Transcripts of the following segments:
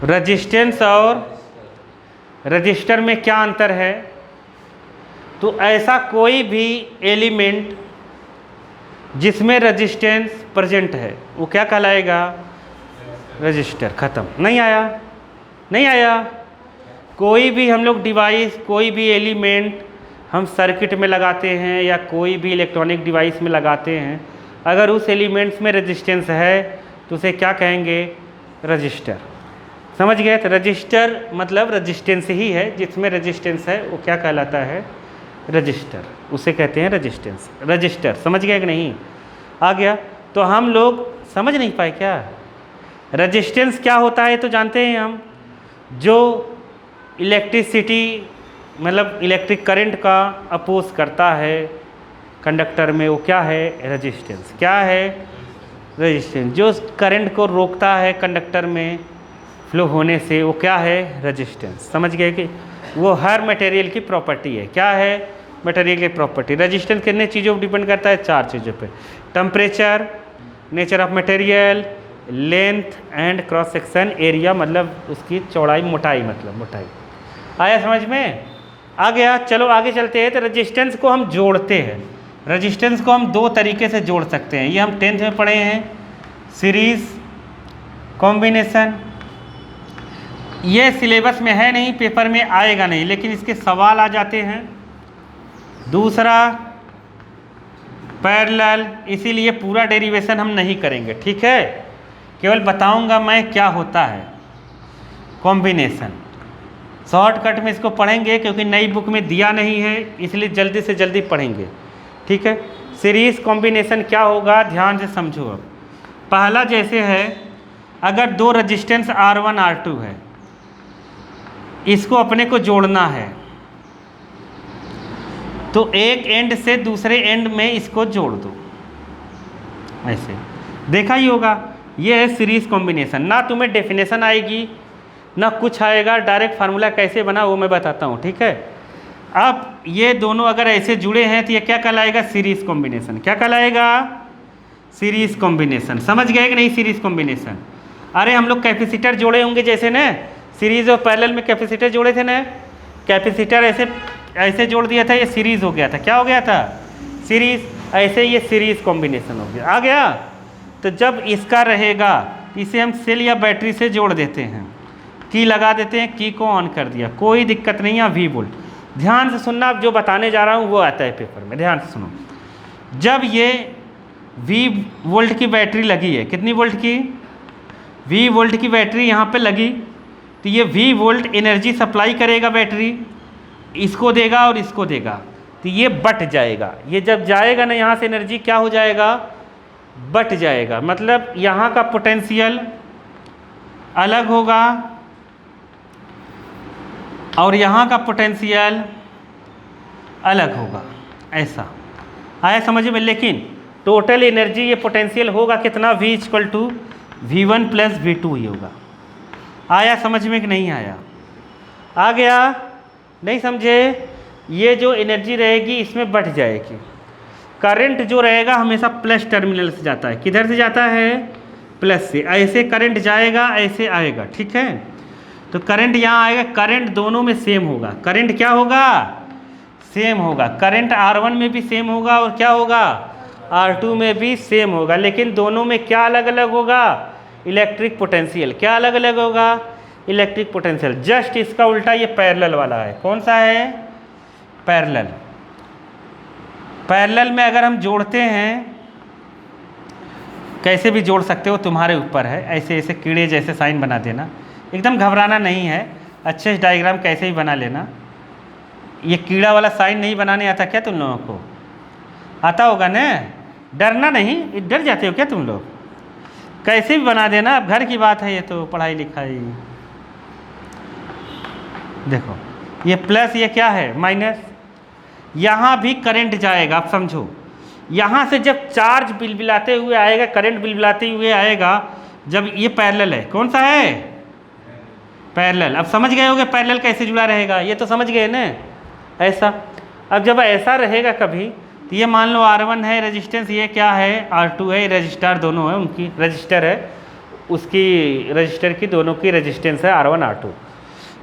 Resistance और register में क्या अंतर है? तो ऐसा कोई भी एलिमेंट जिसमें रजिस्टेंस प्रेजेंट है वो क्या कहलाएगा? रजिस्टर। ख़त्म। नहीं आया? नहीं आया? कोई भी हम लोग डिवाइस, कोई भी एलिमेंट हम सर्किट में लगाते हैं या कोई भी इलेक्ट्रॉनिक डिवाइस में लगाते हैं, अगर उस एलिमेंट्स में रेजिस्टेंस है तो उसे क्या कहेंगे? रजिस्टर। समझ गए? तो रजिस्टर मतलब रेजिस्टेंस ही है, जिसमें रेजिस्टेंस है वो क्या कहलाता है? रजिस्टर। उसे कहते हैं रेजिस्टेंस, रजिस्टर। समझ गए कि नहीं? आ गया? तो हम लोग समझ नहीं पाए क्या? रेजिस्टेंस क्या होता है तो जानते हैं हम, जो इलेक्ट्रिसिटी मतलब इलेक्ट्रिक करंट का अपोज करता है कंडक्टर में, वो क्या है? रेजिस्टेंस। क्या है? रेजिस्टेंस। जो करंट को रोकता है कंडक्टर में फ्लो होने से, वो क्या है? रेजिस्टेंस। समझ गए कि वो हर मटेरियल की प्रॉपर्टी है। क्या है? मटेरियल की प्रॉपर्टी। रेजिस्टेंस कितने चीज़ों पर डिपेंड करता है? 4 चीज़ों पे। Temperature, nature of material, length and cross section area, मतलब उसकी चौड़ाई, मोटाई, मतलब मोटाई। आया समझ में? आ गया? चलो आगे चलते हैं। तो रेजिस्टेंस को हम जोड़ते हैं। रेजिस्टेंस को हम 2 तरीके से जोड़ सकते हैं। ये हम 10th में पढ़े हैं, सीरीज कॉम्बिनेशन। ये सिलेबस में है नहीं, पेपर में आएगा नहीं, लेकिन इसके सवाल आ जाते हैं। दूसरा पैरेलल, इसीलिए पूरा डेरिवेशन हम नहीं करेंगे, ठीक है? केवल बताऊंगा मैं क्या होता है कॉम्बिनेशन। शॉर्टकट में इसको पढ़ेंगे क्योंकि नई बुक में दिया नहीं है, इसलिए जल्दी से जल्दी पढ़ेंगे, ठीक है? सीरीज कॉम्बिनेशन क्या होगा, ध्यान से समझो। अब पहला जैसे है, अगर 2 रेजिस्टेंस R1 R2 है, इसको अपने को जोड़ना है, तो एक एंड से दूसरे एंड में इसको जोड़ दो। ऐसे देखा ही होगा। ये है सीरीज कॉम्बिनेशन। ना तुम्हें डेफिनेशन आएगी ना कुछ आएगा, डायरेक्ट फार्मूला कैसे बना वो मैं बताता हूँ, ठीक है? अब ये दोनों अगर ऐसे जुड़े हैं तो ये क्या कहलाएगा? Series combination. क्या कहलाएगा? Series combination. समझ गए कि नहीं? Series combination. अरे हम लोग कैपेसिटर जोड़े होंगे जैसे ना, सीरीज और पैरेलल में कैपेसिटर जोड़े थे ना, कैपेसिटर ऐसे ऐसे जोड़ दिया था, ये सीरीज हो गया था। क्या हो गया था? सीरीज। ऐसे ये सीरीज कॉम्बिनेशन हो गया। आ गया? तो जब इसका रहेगा, इसे हम सेल या बैटरी से जोड़ देते हैं, की लगा देते हैं, की को ऑन कर दिया, कोई दिक्कत नहीं है। V वोल्ट, ध्यान से सुनना, अब जो बताने जा रहा हूँ वो आता है पेपर में, ध्यान से सुनो। जब ये V वोल्ट की बैटरी लगी है, कितनी वोल्ट की? V वोल्ट की बैटरी यहाँ पे लगी, तो ये V वोल्ट एनर्जी सप्लाई करेगा, बैटरी इसको देगा और इसको देगा, तो ये बट जाएगा। ये जब जाएगा ना यहाँ से एनर्जी क्या हो जाएगा? बट जाएगा। मतलब यहाँ का पोटेंशियल अलग होगा और यहाँ का पोटेंशियल अलग होगा। ऐसा आया समझ में? लेकिन टोटल एनर्जी ये पोटेंशियल होगा कितना? V = V1 + V2 ही होगा। आया समझ में कि नहीं आया? आ गया? नहीं समझे? ये जो एनर्जी रहेगी इसमें बढ़ जाएगी। करंट जो रहेगा हमेशा प्लस टर्मिनल से जाता है। किधर से जाता है? प्लस से। ऐसे करंट जाएगा, ऐसे आएगा, ठीक है? तो करंट यहाँ आएगा, करंट दोनों में सेम होगा। करंट क्या होगा? सेम होगा। करंट R1 में भी सेम होगा और क्या होगा? R2 में भी सेम होगा। लेकिन दोनों में क्या अलग अलग होगा? Electric potential. क्या अलग अलग होगा? Electric potential. जस्ट इसका उल्टा ये पैरेलल वाला है। कौन सा है? पैरेलल। पैरेलल में अगर हम जोड़ते हैं, कैसे भी जोड़ सकते हो, तुम्हारे ऊपर है। ऐसे ऐसे कीड़े जैसे साइन बना देना, एकदम घबराना नहीं है। अच्छे से डायग्राम कैसे ही बना लेना। ये कीड़ा वाला साइन नहीं बनाने आता क्या तुम लोगों को? आता होगा ना? डरना नहीं, डर जाते हो क्या तुम लोग? कैसे भी बना देना, अब घर की बात है ये तो, पढ़ाई लिखाई। देखो ये प्लस, ये क्या है? माइनस। यहाँ भी करंट जाएगा। आप समझो, यहाँ से जब चार्ज बिलबिलाते हुए आएगा, करंट बिलबिलाते हुए आएगा, जब ये पैरेलल है। कौन सा है? पैरेलल। अब समझ गए होगे पैरेलल कैसे जुड़ा रहेगा? ये तो समझ गए ना? ऐसा। अब जब ऐसा रहेगा कभी, तो ये मान लो R1 है रेजिस्टेंस, ये क्या है? R2 है, रजिस्टर दोनों है, उनकी रजिस्टर है। उसकी रजिस्टर की दोनों की रेजिस्टेंस है R1 R2।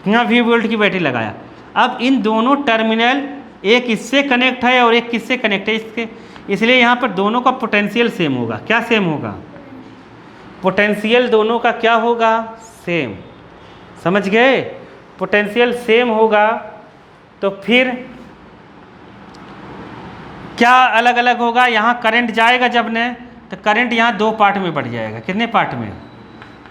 यहाँ V वोल्ट की बैटरी लगाया। अब इन दोनों टर्मिनल एक इससे कनेक्ट है और एक किससे कनेक्ट है, इसके, इसलिए यहाँ पर दोनों का पोटेंशियल सेम होगा। क्या सेम होगा? पोटेंशियल दोनों का क्या होगा? सेम। समझ गए? पोटेंशियल सेम होगा तो फिर क्या अलग अलग होगा? यहाँ करंट जाएगा जब ने, तो करंट यहाँ दो पार्ट में बढ़ जाएगा। कितने पार्ट में?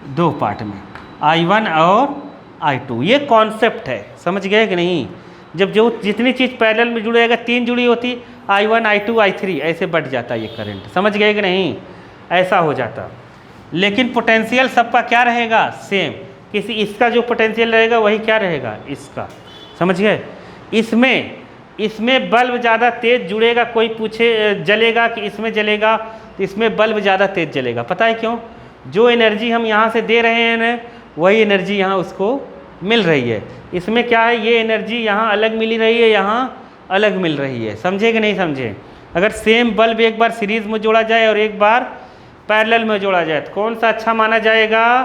दो पार्ट में, I1 और I2। ये कॉन्सेप्ट है, समझ गए कि नहीं? जब जो जितनी चीज़ पैरेलल में जुड़ेगा, तीन जुड़ी होती, I1 I2 I3 ऐसे बढ़ जाता ये करंट। समझ गए कि नहीं? ऐसा हो जाता। लेकिन पोटेंशियल सबका क्या रहेगा? सेम। किसी इसका जो पोटेंशियल रहेगा वही क्या रहेगा? इसका। समझ गए? इसमें बल्ब ज़्यादा तेज़ जुड़ेगा। कोई पूछे जलेगा कि इसमें जलेगा, तो इसमें बल्ब ज़्यादा तेज़ जलेगा। पता है क्यों? जो एनर्जी हम यहाँ से दे रहे हैं ना, वही एनर्जी यहाँ उसको मिल रही है। इसमें क्या है, ये एनर्जी यहाँ अलग मिल रही है, यहाँ अलग मिल रही है। समझे कि नहीं समझे? अगर सेम बल्ब एक बार सीरीज़ में जोड़ा जाए और एक बार पैरेलल में जोड़ा जाए, तो कौन सा अच्छा माना जाएगा?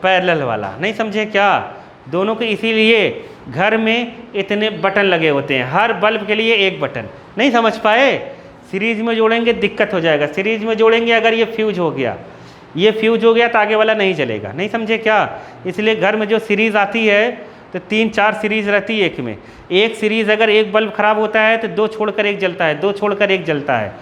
पैरेलल वाला। नहीं समझे क्या? दोनों के इसीलिए घर में इतने बटन लगे होते हैं, हर बल्ब के लिए एक बटन। नहीं समझ पाए? सीरीज में जोड़ेंगे दिक्कत हो जाएगा। सीरीज में जोड़ेंगे अगर ये फ्यूज हो गया, ये फ्यूज हो गया तो आगे वाला नहीं चलेगा। नहीं समझे क्या? इसलिए घर में जो सीरीज़ आती है तो 3-4 सीरीज़ रहती है एक में। एक सीरीज़ अगर एक बल्ब ख़राब होता है तो दो छोड़कर एक जलता है, दो छोड़कर एक जलता है।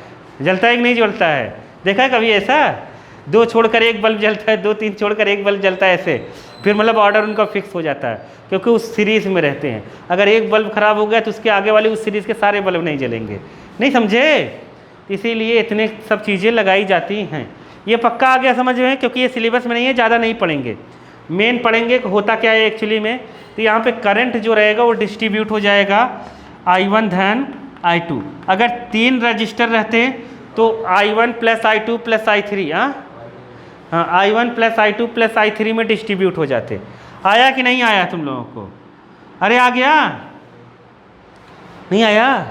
जलता है कि नहीं जलता है? देखा है कभी ऐसा? दो छोड़कर एक बल्ब जलता है, 2-3 छोड़कर एक बल्ब जलता है, ऐसे। फिर मतलब ऑर्डर उनका फिक्स हो जाता है, क्योंकि उस सीरीज़ में रहते हैं। अगर एक बल्ब ख़राब हो गया तो उसके आगे वाले उस सीरीज़ के सारे बल्ब नहीं जलेंगे। नहीं समझे? इसीलिए इतने सब चीज़ें लगाई जाती हैं। ये पक्का आ गया समझ में? क्योंकि ये सिलेबस में नहीं है, ज़्यादा नहीं पढ़ेंगे। मेन पढ़ेंगे होता क्या है एक्चुअली में। तो यहाँ पे करंट जो रहेगा वो डिस्ट्रीब्यूट हो जाएगा I1 धन I2। अगर 3 रजिस्टर रहते तो I1 plus I2 plus I3, हाँ I1 plus I2 plus I3 में डिस्ट्रीब्यूट हो जाते। आया कि नहीं आया तुम लोगों को? अरे आ गया? नहीं आया?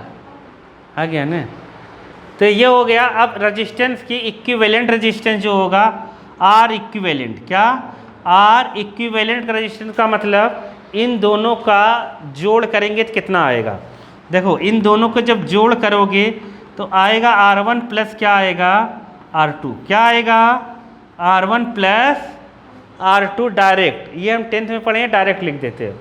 आ गया ना? तो ये हो गया। अब रेजिस्टेंस की इक्विवेलेंट रेजिस्टेंस जो होगा R इक्विवेलेंट। क्या? R इक्विवेलेंट रेजिस्टेंस का मतलब इन दोनों का जोड़ करेंगे तो कितना आएगा? देखो, इन दोनों को जब जोड़ करोगे तो आएगा R1 प्लस क्या आएगा? R2। क्या आएगा? R1 plus R2 direct. ये हम 10th में पढ़े हैं, डायरेक्ट लिख देते हैं।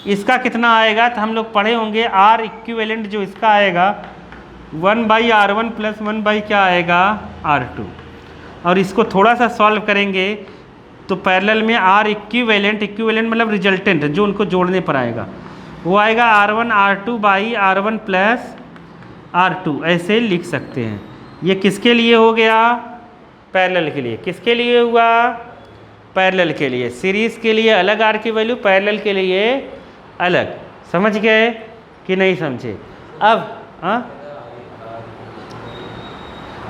इसका कितना आएगा? तो हम लोग पढ़े होंगे R इक्विवेलेंट जो इसका आएगा 1/R1 प्लस 1/ क्या आएगा? R2। और इसको थोड़ा सा सॉल्व करेंगे तो पैरेलल में R इक्विवेलेंट मतलब रिजल्टेंट जो उनको जोड़ने पर आएगा, वो आएगा R1 R2/R1 प्लस R2। ऐसे लिख सकते हैं। ये किसके लिए हो गया? पैरेलल के लिए। किसके लिए हुआ? पैरेलल के लिए। सीरीज़ के लिए अलग R की वैल्यू, पैरेलल के लिए अलग। समझ गए कि नहीं समझे? अब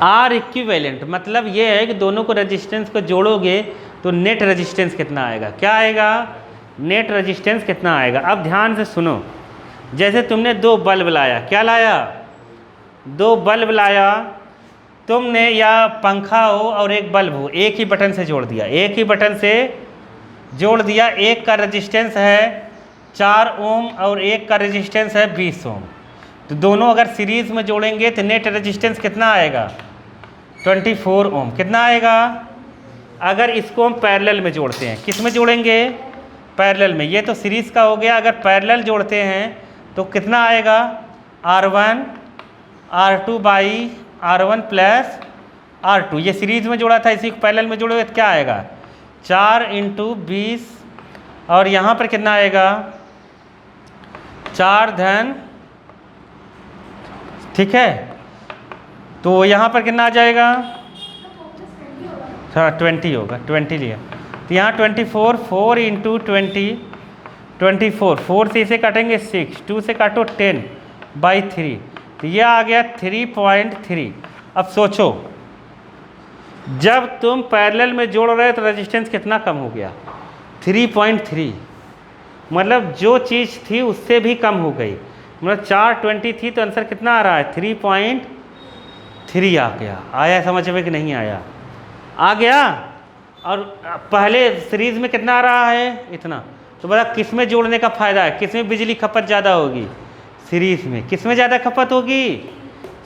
R इक्विवेलेंट मतलब ये है कि दोनों को रेजिस्टेंस को जोड़ोगे तो नेट रेजिस्टेंस कितना आएगा? क्या आएगा? नेट रेजिस्टेंस कितना आएगा? अब ध्यान से सुनो। जैसे तुमने 2 बल्ब लाया, क्या लाया? 2 बल्ब लाया तुमने, या पंखा हो और एक बल्ब हो, एक ही बटन से जोड़ दिया। एक ही बटन से जोड़ दिया। एक का रेजिस्टेंस है 4 ओम और एक का रेजिस्टेंस है 20 ओम। तो दोनों अगर सीरीज़ में जोड़ेंगे तो नेट रेजिस्टेंस कितना आएगा? 24 ओम। कितना आएगा? अगर इसको हम पैरेलल में जोड़ते हैं, किस में जोड़ेंगे? पैरेलल में। ये तो सीरीज़ का हो गया। अगर पैरेलल जोड़ते हैं तो कितना आएगा? R1 R2/R1 plus R2। ये सीरीज़ में जोड़ा था, इसी को पैरेलल में जोड़ोगे तो क्या आएगा? 4 × 20 और यहाँ पर कितना आएगा? 4 धन, ठीक है। तो यहाँ पर कितना आ जाएगा? हाँ 20 होगा, 20 लिया। तो यहाँ 24, 4 × 20 24। 4 से इसे काटेंगे 6, 2 से काटो 10/3। तो ये आ गया 3.3। अब सोचो, जब तुम पैरेलल में जोड़ रहे तो रेजिस्टेंस कितना कम हो गया? 3.3। मतलब जो चीज़ थी उससे भी कम हो गई। मतलब 420 थी तो आंसर कितना आ रहा है? 3.3 आ गया। आया समझ में कि नहीं आया? आ गया। और पहले सीरीज में कितना आ रहा है, इतना। तो बता किस में जोड़ने का फ़ायदा है, किस में बिजली खपत ज़्यादा होगी, सीरीज में। किस में ज़्यादा खपत होगी,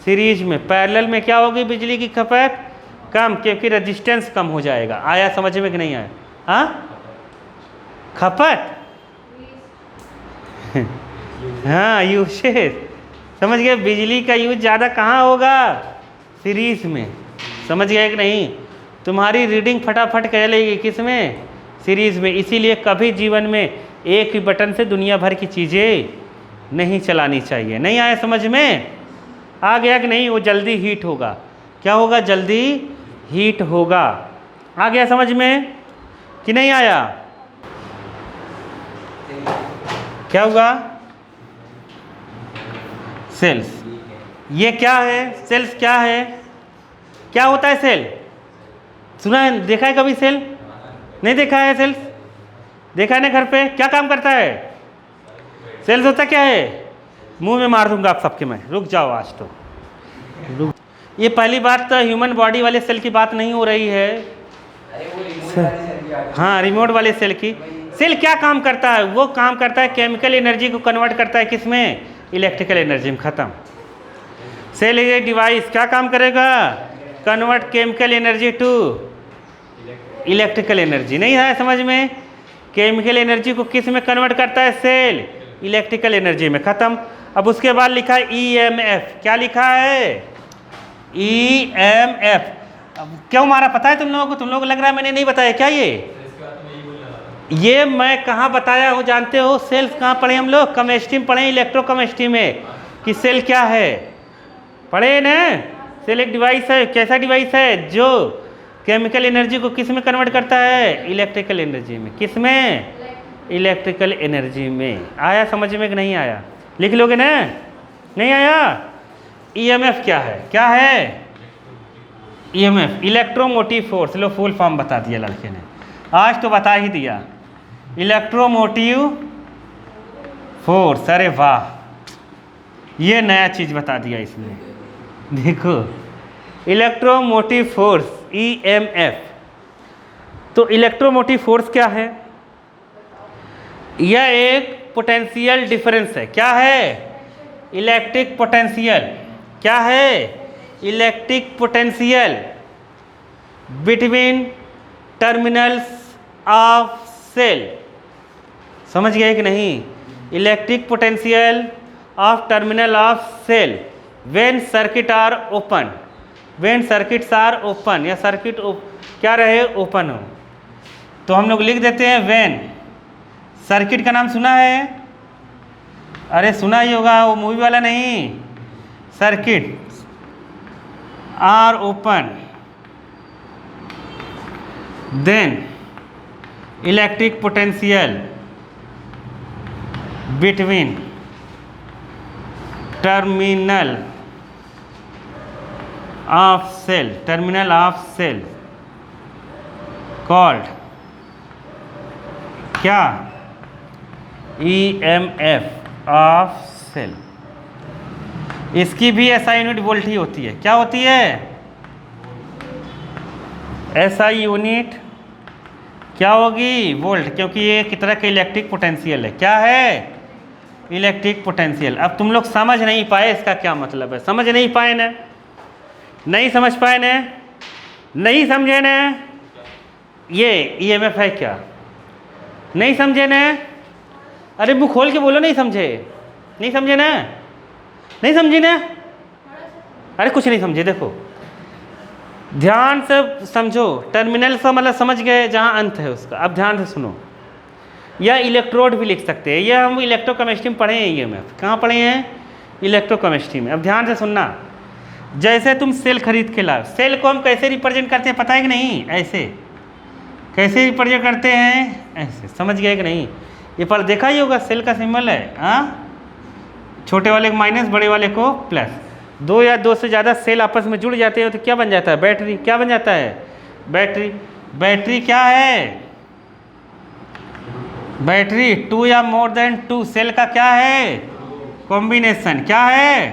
सीरीज में। पैरेलल में क्या होगी, बिजली की खपत कम, क्योंकि रेजिस्टेंस कम हो जाएगा। आया समझ में कि नहीं आया? हाँ, खपत हाँ, यूसेज, समझ गए। बिजली का यूज ज़्यादा कहाँ होगा, सीरीज में। समझ गए कि नहीं? तुम्हारी रीडिंग फटाफट कह लेगी किस में, सीरीज में। इसीलिए कभी जीवन में एक ही बटन से दुनिया भर की चीज़ें नहीं चलानी चाहिए। नहीं आया समझ में? आ गया कि नहीं? वो जल्दी हीट होगा। क्या होगा, जल्दी हीट होगा। आ गया समझ में कि नहीं आया? क्या होगा, सेल्स। ये क्या है, सेल्स क्या है, क्या होता है सेल? सुना है, देखा है कभी सेल? नहीं देखा है सेल्स? देखा है ना घर पे? क्या काम करता है सेल्स? होता क्या है? मुंह में मार दूंगा आप सबके मैं, रुक जाओ आज तो रुक। ये पहली बात तो ह्यूमन बॉडी वाले सेल की बात नहीं हो रही है, हाँ, रिमोट वाले सेल की। सेल क्या काम करता है? वो काम करता है केमिकल एनर्जी को कन्वर्ट करता है किस में, इलेक्ट्रिकल एनर्जी में। खत्म। सेल ये डिवाइस क्या काम करेगा, convert chemical energy to electrical energy. नहीं है समझ में? केमिकल एनर्जी को किस में कन्वर्ट करता है सेल, इलेक्ट्रिकल एनर्जी में। खत्म। अब उसके बाद लिखा है ईएमएफ। क्या लिखा है, ईएमएफ। क्यों मारा पता है तुम लोगों को? तुम लोगों को लग रहा है मैंने नहीं बताया क्या? ये मैं कहाँ बताया हो जानते हो? सेल्स कहाँ पढ़े हम लोग? केमिस्ट्री में पढ़े, इलेक्ट्रोकेमिस्ट्री में, कि सेल क्या है, पढ़े ना? सेल एक डिवाइस है। कैसा डिवाइस है, जो केमिकल एनर्जी को किस में कन्वर्ट करता है, इलेक्ट्रिकल एनर्जी में। किस में, इलेक्ट्रिकल एनर्जी में। आया समझ में कि नहीं आया? लिख लोगे ना? नहीं आया? ईएमएफ क्या है, क्या है ईएमएफ? Electromotive force. लो फुल फॉर्म बता दिया लड़के ने, आज तो बता ही दिया। इलेक्ट्रोमोटिव फोर्स, अरे वाह, ये नया चीज़ बता दिया इसने। देखो, इलेक्ट्रोमोटिव फोर्स, ईएमएफ। तो इलेक्ट्रोमोटिव फोर्स क्या है? यह एक पोटेंशियल डिफरेंस है। क्या है, इलेक्ट्रिक पोटेंशियल। क्या है, electric potential between terminals of cell. समझ गए कि नहीं? Electric potential of terminal of cell when circuit are open, when circuits are open, या सर्किट क्या रहे, ओपन हो। तो हम लोग लिख देते हैं व्हेन। सर्किट का नाम सुना है? अरे सुना ही होगा, वो मूवी वाला नहीं। Circuit are open, then electric potential between terminal of cell, terminal of cell called क्या, ईएमएफ ऑफ सेल। इसकी भी एसआई यूनिट वोल्ट ही होती है। क्या होती है, एसआई यूनिट क्या होगी, वोल्ट, क्योंकि ये एक तरह का इलेक्ट्रिक पोटेंशियल है। क्या है, इलेक्ट्रिक पोटेंशियल। अब तुम लोग समझ नहीं पाए इसका क्या मतलब है, समझ नहीं पाए ना, नहीं समझ पाए ना, नहीं समझे ना, ये ईएमएफ है क्या, नहीं समझे ना? अरे मुंह खोल के बोलो, नहीं समझे, नहीं समझे ना, नहीं समझी ना? अरे कुछ नहीं समझे। देखो ध्यान से समझो, टर्मिनल से मतलब समझ गए जहाँ अंत है उसका। अब ध्यान से सुनो, या इलेक्ट्रोड भी लिख सकते हैं। यह हम इलेक्ट्रोकेमिस्ट्री में पढ़े हैं। ईएमएफ कहाँ पढ़े हैं, इलेक्ट्रोकेमिस्ट्री में। अब ध्यान से सुनना, जैसे तुम सेल खरीद के लाओ, सेल को हम कैसे रिप्रेजेंट करते हैं पता है कि नहीं? ऐसे। कैसे रिप्रेजेंट करते हैं, ऐसे। समझ गए कि नहीं? ये पर देखा ही होगा, सेल का सिंबल है, हाँ, छोटे वाले को माइनस, बड़े वाले को प्लस। दो या दो से ज़्यादा सेल आपस में जुड़ जाते हैं तो क्या बन जाता है, बैटरी। क्या बन जाता है, बैटरी। बैटरी क्या है, बैटरी टू या मोर देन टू सेल का क्या है, कॉम्बिनेशन। क्या है,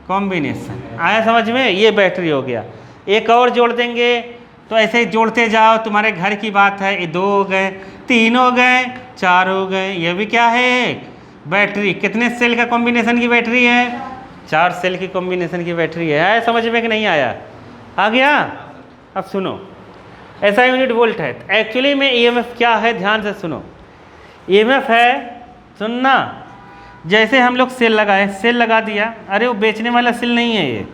कॉम्बिनेशन। आया समझ में? ये बैटरी हो गया। एक और जोड़ देंगे तो ऐसे ही जोड़ते जाओ, तुम्हारे घर की बात है, ये 2 हो गए, 3 हो गए, 4 हो गए, ये भी क्या है, बैटरी। कितने सेल का कॉम्बिनेशन की बैटरी है, 4 सेल की कॉम्बिनेशन की बैटरी है। आया समझ में कि नहीं आया, आ गया। अब सुनो, ऐसा यूनिट वोल्ट है। एक्चुअली में ईएमएफ क्या है, ध्यान से सुनो। ईएमएफ है, सुनना, जैसे हम लोग सेल लगाए, सेल लगा दिया, अरे वो बेचने वाला सेल नहीं है ये,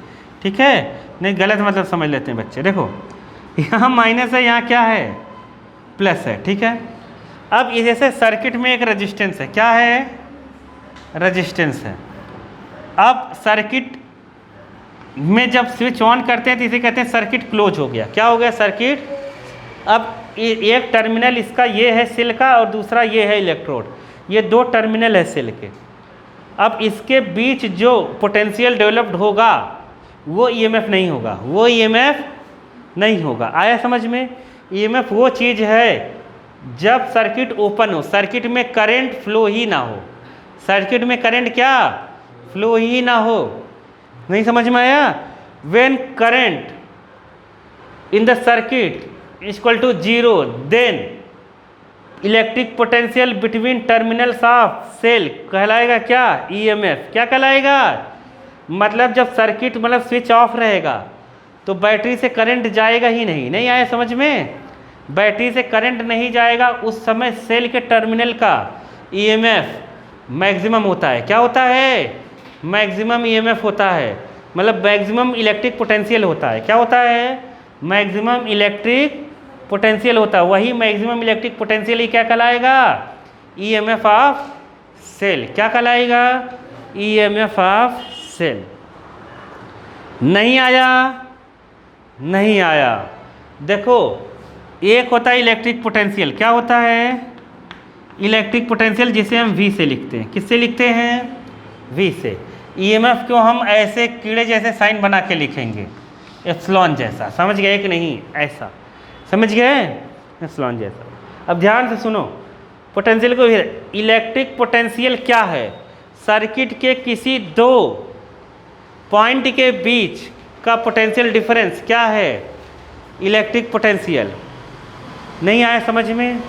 ठीक है, नहीं गलत मतलब समझ लेते हैं बच्चे। देखो यहाँ माइनस है, यहाँ क्या है, प्लस है, ठीक है। अब जैसे सर्किट में एक रेजिस्टेंस है, क्या है, रेजिस्टेंस है। अब सर्किट में जब स्विच ऑन करते हैं तो इसे कहते हैं सर्किट क्लोज हो गया। क्या हो गया, सर्किट। अब एक टर्मिनल इसका ये है सेल का, और दूसरा ये है इलेक्ट्रोड, ये 2 टर्मिनल है सेल के। अब इसके बीच जो पोटेंशियल डेवलप्ड होगा वो ईएमएफ नहीं होगा, वो ईएमएफ नहीं होगा। आया समझ में। ईएमएफ वो चीज़ है जब सर्किट ओपन हो, सर्किट में करंट फ्लो ही ना हो, सर्किट में करंट क्या फ्लो ही ना हो। नहीं समझ में आया। When current in the circuit equal to 0, then electric potential between terminals of cell कहलाएगा क्या, ईएमएफ। क्या कहलाएगा, मतलब जब सर्किट मतलब स्विच ऑफ रहेगा तो बैटरी से करंट जाएगा ही नहीं। नहीं आया समझ में, बैटरी से करंट नहीं जाएगा, उस समय सेल के टर्मिनल का ईएमएफ मैक्सिमम होता है। क्या होता है, मैक्सिमम ईएमएफ होता है, मतलब मैक्सिमम इलेक्ट्रिक पोटेंशियल होता है। क्या होता है, मैक्सिमम इलेक्ट्रिक पोटेंशियल होता है। वही मैक्सिमम इलेक्ट्रिक पोटेंशियल ही क्या कहलाएगा, ईएमएफ ऑफ सेल। क्या कहलाएगा, ईएमएफ ऑफ सेल। नहीं आया, नहीं आया। देखो एक होता है इलेक्ट्रिक पोटेंशियल, क्या होता है, इलेक्ट्रिक पोटेंशियल, जिसे हम V से लिखते हैं। किससे लिखते हैं, V से। ईएमएफ को हम ऐसे कीड़े जैसे साइन बना के लिखेंगे, एप्सिलॉन जैसा। समझ गए कि नहीं, ऐसा समझ गए, एप्सिलॉन जैसा। अब ध्यान से सुनो, पोटेंशियल को, इलेक्ट्रिक पोटेंशियल क्या है, सर्किट के किसी 2 पॉइंट के बीच का पोटेंशियल डिफरेंस क्या है, इलेक्ट्रिक पोटेंशियल। नहीं आया समझ में,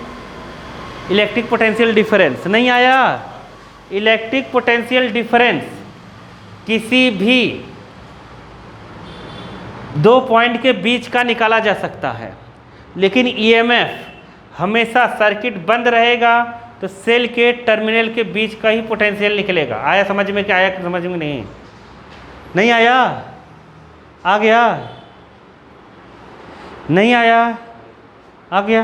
इलेक्ट्रिक पोटेंशियल डिफरेंस नहीं आया। इलेक्ट्रिक पोटेंशियल डिफरेंस किसी भी 2 पॉइंट के बीच का निकाला जा सकता है, लेकिन ईएमएफ हमेशा सर्किट बंद रहेगा तो सेल के टर्मिनल के बीच का ही पोटेंशियल निकलेगा। आया समझ में, क्या आया समझ में, नहीं नहीं आया, आ गया, नहीं आया, आ गया।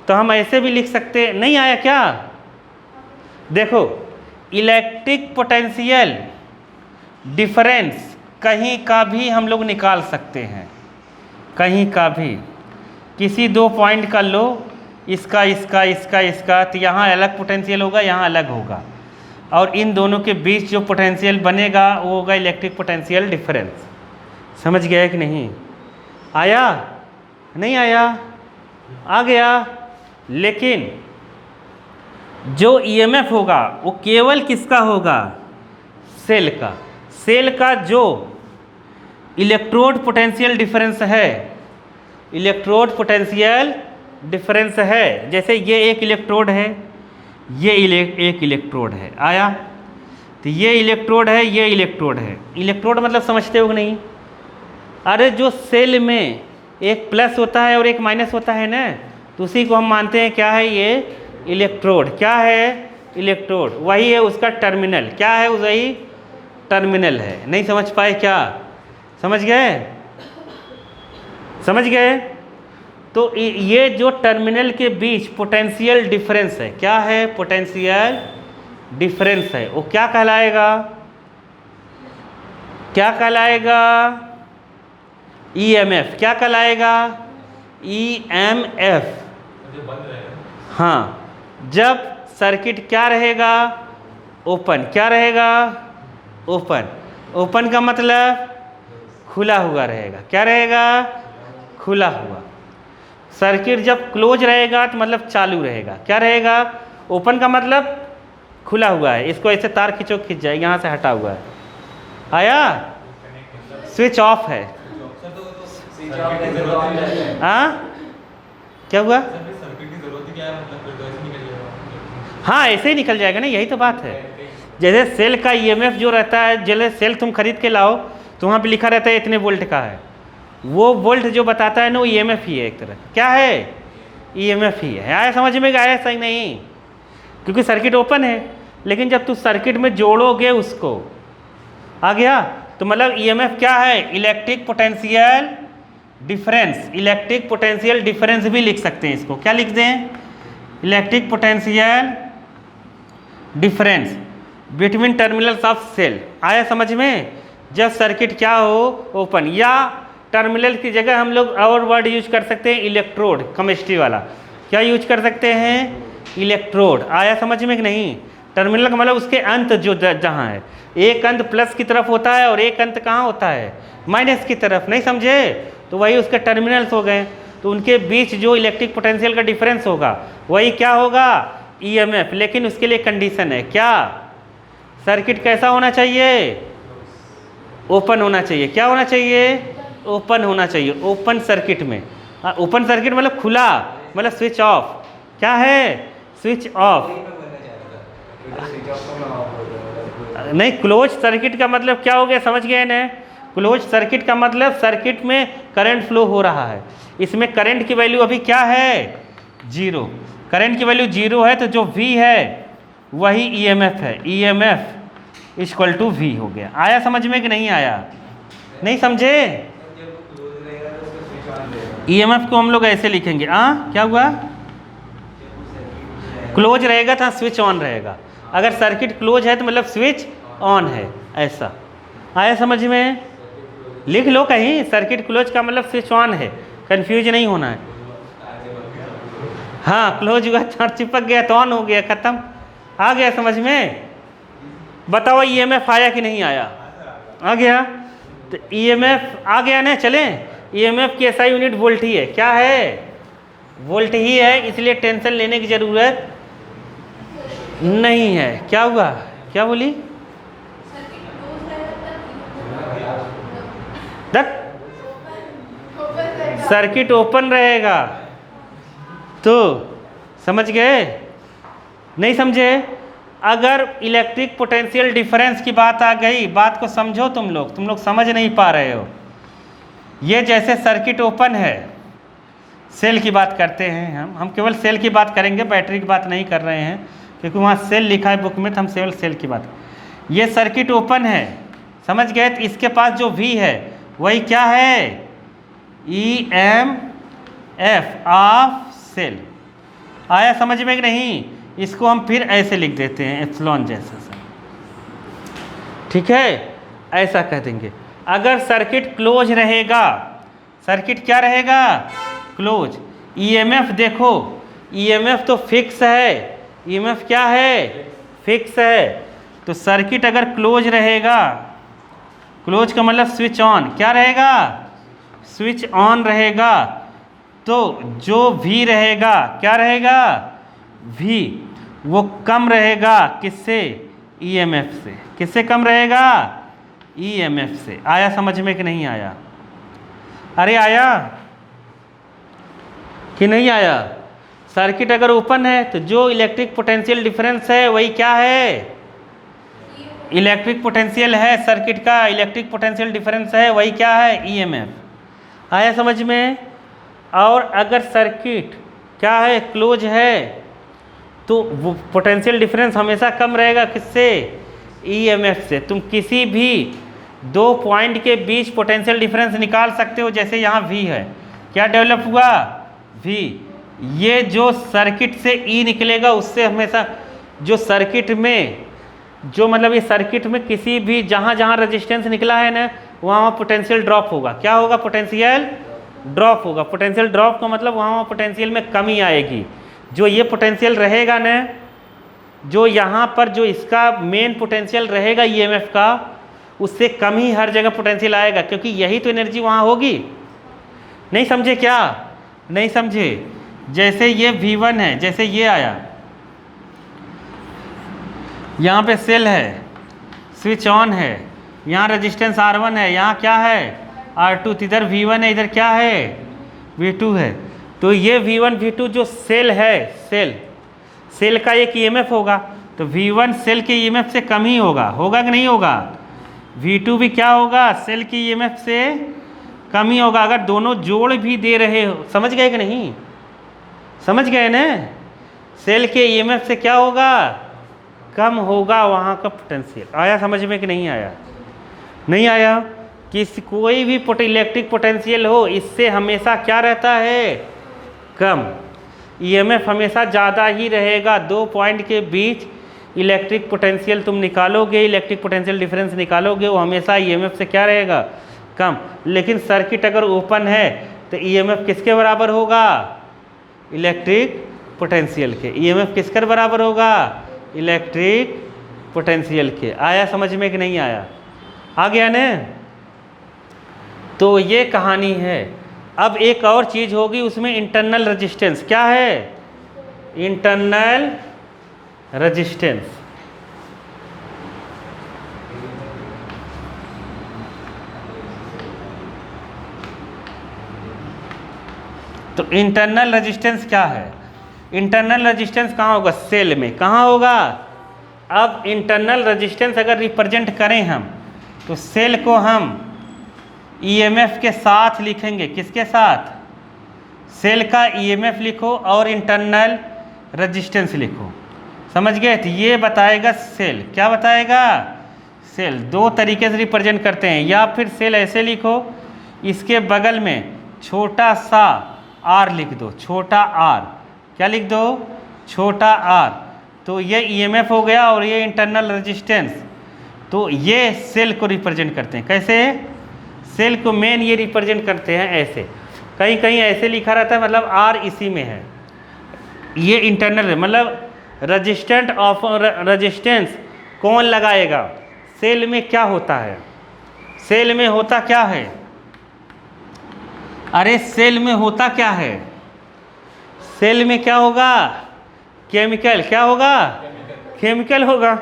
तो हम ऐसे भी लिख सकते, नहीं आया क्या, देखो इलेक्ट्रिक पोटेंशियल डिफरेंस कहीं का भी हम लोग निकाल सकते हैं, कहीं का भी। किसी 2 पॉइंट का लो, इसका इसका इसका इसका, तो यहाँ अलग पोटेंशियल होगा, यहाँ अलग होगा, और इन दोनों के बीच जो पोटेंशियल बनेगा वो होगा इलेक्ट्रिक पोटेंशियल डिफरेंस। समझ गया कि नहीं, आया, नहीं आया, आ गया। लेकिन जो ईएमएफ होगा वो केवल किसका होगा, सेल का। सेल का जो इलेक्ट्रोड पोटेंशियल डिफरेंस है, इलेक्ट्रोड पोटेंशियल डिफरेंस है, जैसे ये एक इलेक्ट्रोड है, ये एक इलेक्ट्रोड है। आया, तो ये इलेक्ट्रोड है, ये इलेक्ट्रोड है। इलेक्ट्रोड मतलब समझते हो कि नहीं, अरे जो सेल में एक प्लस होता है और एक माइनस होता है ना, तो उसी को हम मानते हैं क्या है, ये इलेक्ट्रोड। क्या है, इलेक्ट्रोड। वही है उसका टर्मिनल। क्या है, वही टर्मिनल है। नहीं समझ पाए क्या, समझ गए, समझ गए। तो ये जो टर्मिनल के बीच पोटेंशियल डिफरेंस है, क्या है, पोटेंशियल डिफरेंस है, वो क्या कहलाएगा, क्या कहलाएगा, ईएमएफ। क्या कहलाएगा, ईएमएफ। हाँ, जब सर्किट क्या रहेगा, ओपन। क्या रहेगा, ओपन। ओपन का मतलब खुला हुआ रहेगा। क्या रहेगा, खुला हुआ। सर्किट जब क्लोज रहेगा तो मतलब चालू रहेगा। क्या रहेगा, ओपन का मतलब खुला हुआ है। इसको ऐसे तार खींचो, खींच जाएगा, यहाँ से हटा हुआ है। आया, स्विच ऑफ है। हाँ क्या हुआ? हाँ ऐसे ही निकल जाएगा ना, यही तो बात है। जैसे सेल का ईएमएफ जो रहता है, जैसे सेल तुम खरीद के लाओ तो वहाँ पे लिखा रहता है इतने वोल्ट का है, वो वोल्ट जो बताता है ना वो ईएमएफ ही है, एक तरह क्या है, ईएमएफ ही है। आया समझ में? आया सही नहीं, क्योंकि सर्किट ओपन है, लेकिन जब तुम सर्किट में जोड़ोगे उसको, आ गया? तो मतलब ईएमएफ क्या है? Electric potential difference. Electric potential difference भी लिख सकते हैं इसको, क्या लिख दें? Electric potential difference between terminals of cell. आया समझ में? जब सर्किट क्या हो, ओपन, या टर्मिनल की जगह हम लोग और वर्ड यूज कर सकते हैं, इलेक्ट्रोड, केमिस्ट्री वाला। क्या यूज कर सकते हैं? इलेक्ट्रोड। आया समझ में कि नहीं? टर्मिनल का मतलब उसके अंत जो जहाँ है, एक अंत प्लस की तरफ होता है और एक अंत कहाँ होता है? माइनस की तरफ। नहीं समझे? तो वही उसके टर्मिनल्स हो गए। तो उनके बीच जो इलेक्ट्रिक पोटेंशियल का डिफरेंस होगा वही क्या होगा? ईएमएफ। लेकिन उसके लिए कंडीशन है, क्या? सर्किट कैसा होना चाहिए? ओपन होना चाहिए। क्या होना चाहिए? ओपन होना चाहिए। ओपन सर्किट में, ओपन सर्किट मतलब खुला, मतलब स्विच ऑफ। क्या है? Switch off. नहीं, क्लोज सर्किट का मतलब क्या हो गया, समझ गए ना? क्लोज सर्किट का मतलब सर्किट में करंट फ्लो हो रहा है, इसमें करंट की वैल्यू अभी क्या है? 0। करंट की वैल्यू 0 है तो जो V है वही ईएमएफ है। ईएमएफ इक्वल टू V हो गया। आया समझ में कि नहीं आया? नहीं समझे? ईएमएफ को हम लोग ऐसे लिखेंगे, क्या हुआ? क्लोज रहेगा तो स्विच ऑन रहेगा। अगर सर्किट क्लोज है तो मतलब स्विच ऑन है, ऐसा। आया समझ में? लिख लो कहीं, सर्किट क्लोज का मतलब स्विच ऑन है, कंफ्यूज नहीं होना है। हाँ, क्लोज हुआ, चार्ज चिपक गया तो ऑन हो गया, खत्म। आ गया समझ में? बताओ ईएमएफ आया कि नहीं आया? आ गया। तो ईएमएफ आ गया ना, चलें। ईएमएफ की एसआई यूनिट वोल्ट ही है। क्या है? वोल्ट ही है, इसलिए टेंशन लेने की जरूरत नहीं है। क्या हुआ? क्या बोली? सर्किट ओपन रहेगा तो, समझ गए? नहीं समझे? अगर इलेक्ट्रिक पोटेंशियल डिफरेंस की बात आ गई, बात को समझो तुम लोग समझ नहीं पा रहे हो। ये जैसे सर्किट ओपन है, सेल की बात करते हैं हम केवल सेल की बात करेंगे, बैटरी की बात नहीं कर रहे हैं, क्योंकि वहाँ सेल लिखा है बुक में, तो हम केवल सेल की बात। ये सर्किट ओपन है, समझ गए? तो इसके पास जो V है वही क्या है? EMF of cell. आया समझ में कि नहीं? इसको हम फिर ऐसे लिख देते हैं, एप्सिलॉन जैसा सा, ठीक है? ऐसा कह देंगे। अगर सर्किट क्लोज रहेगा, सर्किट क्या रहेगा? क्लोज। ईएमएफ देखो, ईएमएफ तो फिक्स है। ईएमएफ क्या है? फिक्स है। तो सर्किट अगर क्लोज रहेगा, क्लोज का मतलब स्विच ऑन, क्या रहेगा? स्विच ऑन रहेगा। तो जो V रहेगा, क्या रहेगा? V वो कम रहेगा किससे? EMF से। किससे कम रहेगा? EMF से। आया समझ में कि नहीं आया? अरे आया कि नहीं आया? सर्किट अगर ओपन है तो जो इलेक्ट्रिक पोटेंशियल डिफरेंस है वही क्या है? इलेक्ट्रिक पोटेंशियल है सर्किट का, इलेक्ट्रिक पोटेंशियल डिफरेंस है वही क्या है? EMF। आया समझ में? और अगर सर्किट क्या है? क्लोज है, तो वो पोटेंशियल डिफरेंस हमेशा कम रहेगा किससे? EMF से। तुम किसी भी दो पॉइंट के बीच पोटेंशियल डिफरेंस निकाल सकते हो। जैसे यहाँ V है, क्या डेवलप हुआ? V। ये जो सर्किट से E निकलेगा उससे हमेशा, जो सर्किट में, जो मतलब ये सर्किट में किसी भी जहाँ जहाँ रेजिस्टेंस निकला है ना, वहाँ पोटेंशियल ड्रॉप होगा। क्या होगा? पोटेंशियल ड्रॉप होगा। पोटेंशियल ड्रॉप का मतलब वहाँ पोटेंशियल में कमी आएगी। जो ये पोटेंशियल रहेगा ना, जो यहाँ पर जो इसका मेन पोटेंशियल रहेगा EMF का, उससे कम ही हर जगह पोटेंशियल आएगा, क्योंकि यही तो एनर्जी वहाँ होगी। नहीं समझे? क्या नहीं समझे? जैसे ये V1 है, जैसे ये आया, यहाँ पे सेल है, स्विच ऑन है, यहाँ रेजिस्टेंस R1 है, यहाँ क्या है? R2, तो इधर V1 है, इधर क्या है V2 है। तो ये V1 V2 जो सेल है, सेल का एक EMF होगा, तो V1 सेल के EMF से कम ही होगा कि नहीं होगा। V2 भी क्या होगा, सेल की EMF से कम ही होगा। अगर दोनों जोड़ भी दे रहे हो, समझ गए कि नहीं, समझ गए ना, सेल के EMF से क्या होगा, कम होगा वहाँ का पोटेंशियल। आया समझ में कि नहीं आया, नहीं आया। कि कोई भी इलेक्ट्रिक पोटेंशियल हो, इससे हमेशा क्या रहता है, कम। EMF हमेशा ज़्यादा ही रहेगा। दो पॉइंट के बीच इलेक्ट्रिक पोटेंशियल तुम निकालोगे, इलेक्ट्रिक पोटेंशियल डिफरेंस निकालोगे, वो हमेशा EMF से क्या रहेगा, कम। लेकिन सर्किट अगर ओपन है तो EMF किसके बराबर होगा, इलेक्ट्रिक पोटेंशियल के। EMF किसके बराबर होगा, इलेक्ट्रिक पोटेंशियल के। आया समझ में कि नहीं आया, आ गया ना। तो ये कहानी है। अब एक और चीज़ होगी उसमें, इंटरनल रेजिस्टेंस। क्या है, इंटरनल रेजिस्टेंस। तो इंटरनल रेजिस्टेंस क्या है, इंटरनल रेजिस्टेंस कहाँ होगा, सेल में। कहाँ होगा, अब इंटरनल रेजिस्टेंस अगर रिप्रेजेंट करें हम, तो सेल को हम EMF के साथ लिखेंगे। किसके साथ, सेल का EMF लिखो और इंटरनल रेजिस्टेंस लिखो, समझ गए। तो ये बताएगा सेल, क्या बताएगा, सेल। दो तरीके से रिप्रेजेंट करते हैं, या फिर सेल ऐसे लिखो, इसके बगल में छोटा सा r लिख दो, छोटा r, क्या लिख दो, छोटा r। तो ये EMF हो गया और ये इंटरनल रेजिस्टेंस। तो ये सेल को रिप्रेजेंट करते हैं। कैसे, सेल को मेन ये रिप्रेजेंट करते हैं ऐसे, कहीं कहीं ऐसे लिखा रहता है, मतलब R इसी में है। ये इंटरनल मतलब रेजिस्टेंट ऑफ रेजिस्टेंस कौन लगाएगा, सेल में क्या होता है, सेल में होता क्या है, अरे सेल में होता क्या है, सेल में क्या होगा, केमिकल। क्या होगा, केमिकल होगा।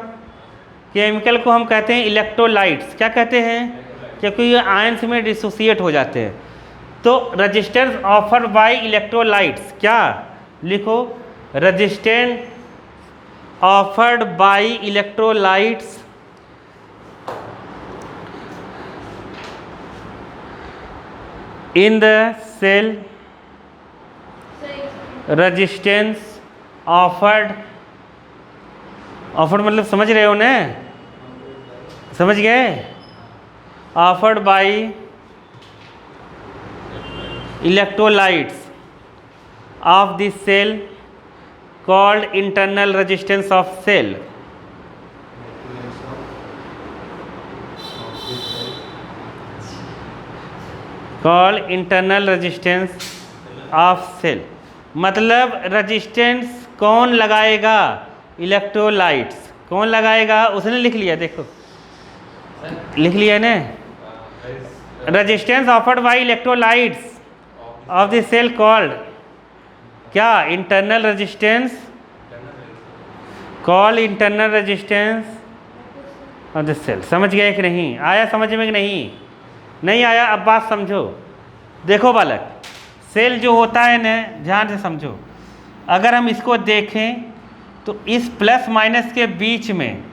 केमिकल को हम कहते हैं इलेक्ट्रोलाइट्स। क्या कहते हैं, क्योंकि ये आयंस में डिसोसिएट हो जाते हैं। तो रेजिस्टेंस ऑफर्ड बाय इलेक्ट्रोलाइट्स, क्या लिखो, resistance offered by electrolytes in the cell, resistance offered मतलब समझ रहे हो ना, समझ गए, offered by electrolytes of the cell called internal resistance of cell. Called internal resistance of cell, मतलब रेजिस्टेंस कौन लगाएगा, इलेक्ट्रोलाइट्स। कौन लगाएगा, उसने लिख लिया, देखो लिख लिया ना, resistance offered by electrolytes of the cell called क्या, internal resistance, called internal resistance of the cell. समझ गए कि नहीं, आया समझ में कि नहीं, नहीं आया। अब बात समझो, देखो बालक, सेल जो होता है ना, ध्यान से समझो, अगर हम इसको देखें तो इस प्लस माइनस के बीच में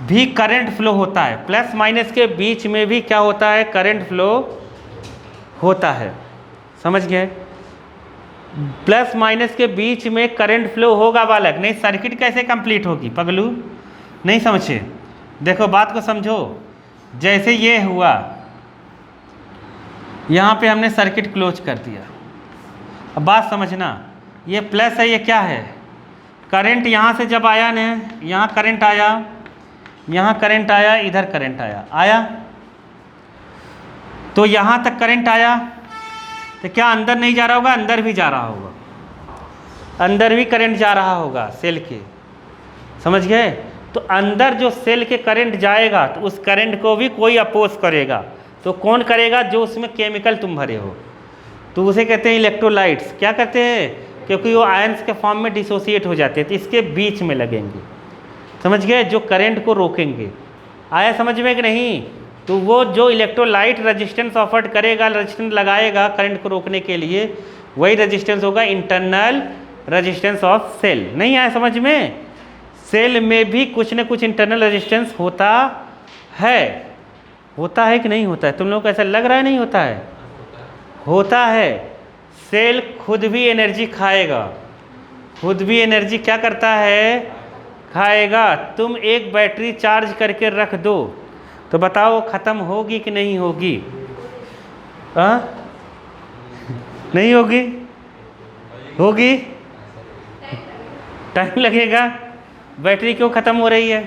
भी करंट फ्लो होता है, प्लस माइनस के बीच में भी क्या होता है, करंट फ्लो होता है। समझ गए, प्लस माइनस के बीच में करंट फ्लो होगा बालक, नहीं सर्किट कैसे कंप्लीट होगी पगलू, नहीं समझे। देखो बात को समझो, जैसे ये हुआ, यहाँ पे हमने सर्किट क्लोज कर दिया। अब बात समझना, ये प्लस है, ये क्या है, करंट यहाँ से जब आया ना, यहाँ करंट आया, यहाँ करंट आया, इधर करंट आया, तो यहाँ तक करंट आया, तो क्या अंदर नहीं जा रहा होगा, अंदर भी जा रहा होगा, अंदर भी करंट जा रहा होगा सेल के, समझ गए। तो अंदर जो सेल के करंट जाएगा तो उस करंट को भी कोई अपोज करेगा, तो कौन करेगा, जो उसमें केमिकल तुम भरे हो, तो उसे कहते हैं इलेक्ट्रोलाइट्स। क्या कहते हैं, क्योंकि वो आयंस के फॉर्म में डिसोसिएट हो जाते हैं, तो इसके बीच में लगेंगे, समझ गए, जो करंट को रोकेंगे। आया समझ में कि नहीं, तो वो जो इलेक्ट्रोलाइट रेजिस्टेंस ऑफर करेगा, रेजिस्टेंस लगाएगा करंट को रोकने के लिए, वही रेजिस्टेंस होगा इंटरनल रेजिस्टेंस ऑफ सेल। नहीं आया समझ में? सेल में भी कुछ न कुछ इंटरनल रेजिस्टेंस होता है कि नहीं होता है? तुम लोग को ऐसा लग रहा है नहीं होता है? होता है। सेल खुद भी एनर्जी खाएगा, खुद भी एनर्जी क्या करता है? खाएगा। तुम एक बैटरी चार्ज करके रख दो तो बताओ ख़त्म होगी कि नहीं होगी? नहीं होगी? होगी? टाइम लगेगा। बैटरी क्यों ख़त्म हो रही है?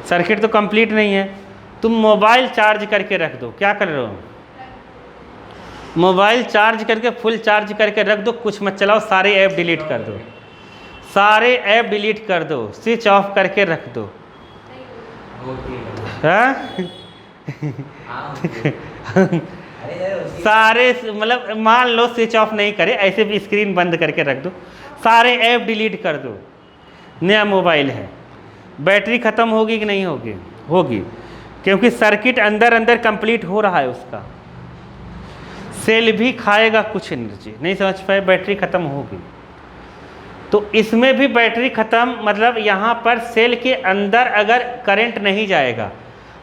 सर्किट तो कंप्लीट नहीं है। तुम मोबाइल चार्ज करके रख दो, क्या कर रहे हो? मोबाइल चार्ज करके फुल चार्ज करके रख दो, कुछ मत चलाओ, सारे ऐप डिलीट कर दो, सारे ऐप डिलीट कर दो, स्विच ऑफ करके रख दो। सारे मतलब मान लो स्विच ऑफ नहीं करे, ऐसे भी स्क्रीन बंद करके रख दो, सारे ऐप डिलीट कर दो, नया मोबाइल है, बैटरी ख़त्म होगी कि नहीं होगी? होगी, क्योंकि सर्किट अंदर अंदर कंप्लीट हो रहा है उसका। सेल भी खाएगा कुछ एनर्जी, नहीं समझ पाए? बैटरी ख़त्म होगी। तो इसमें भी बैटरी ख़त्म, मतलब यहाँ पर सेल के अंदर अगर करंट नहीं जाएगा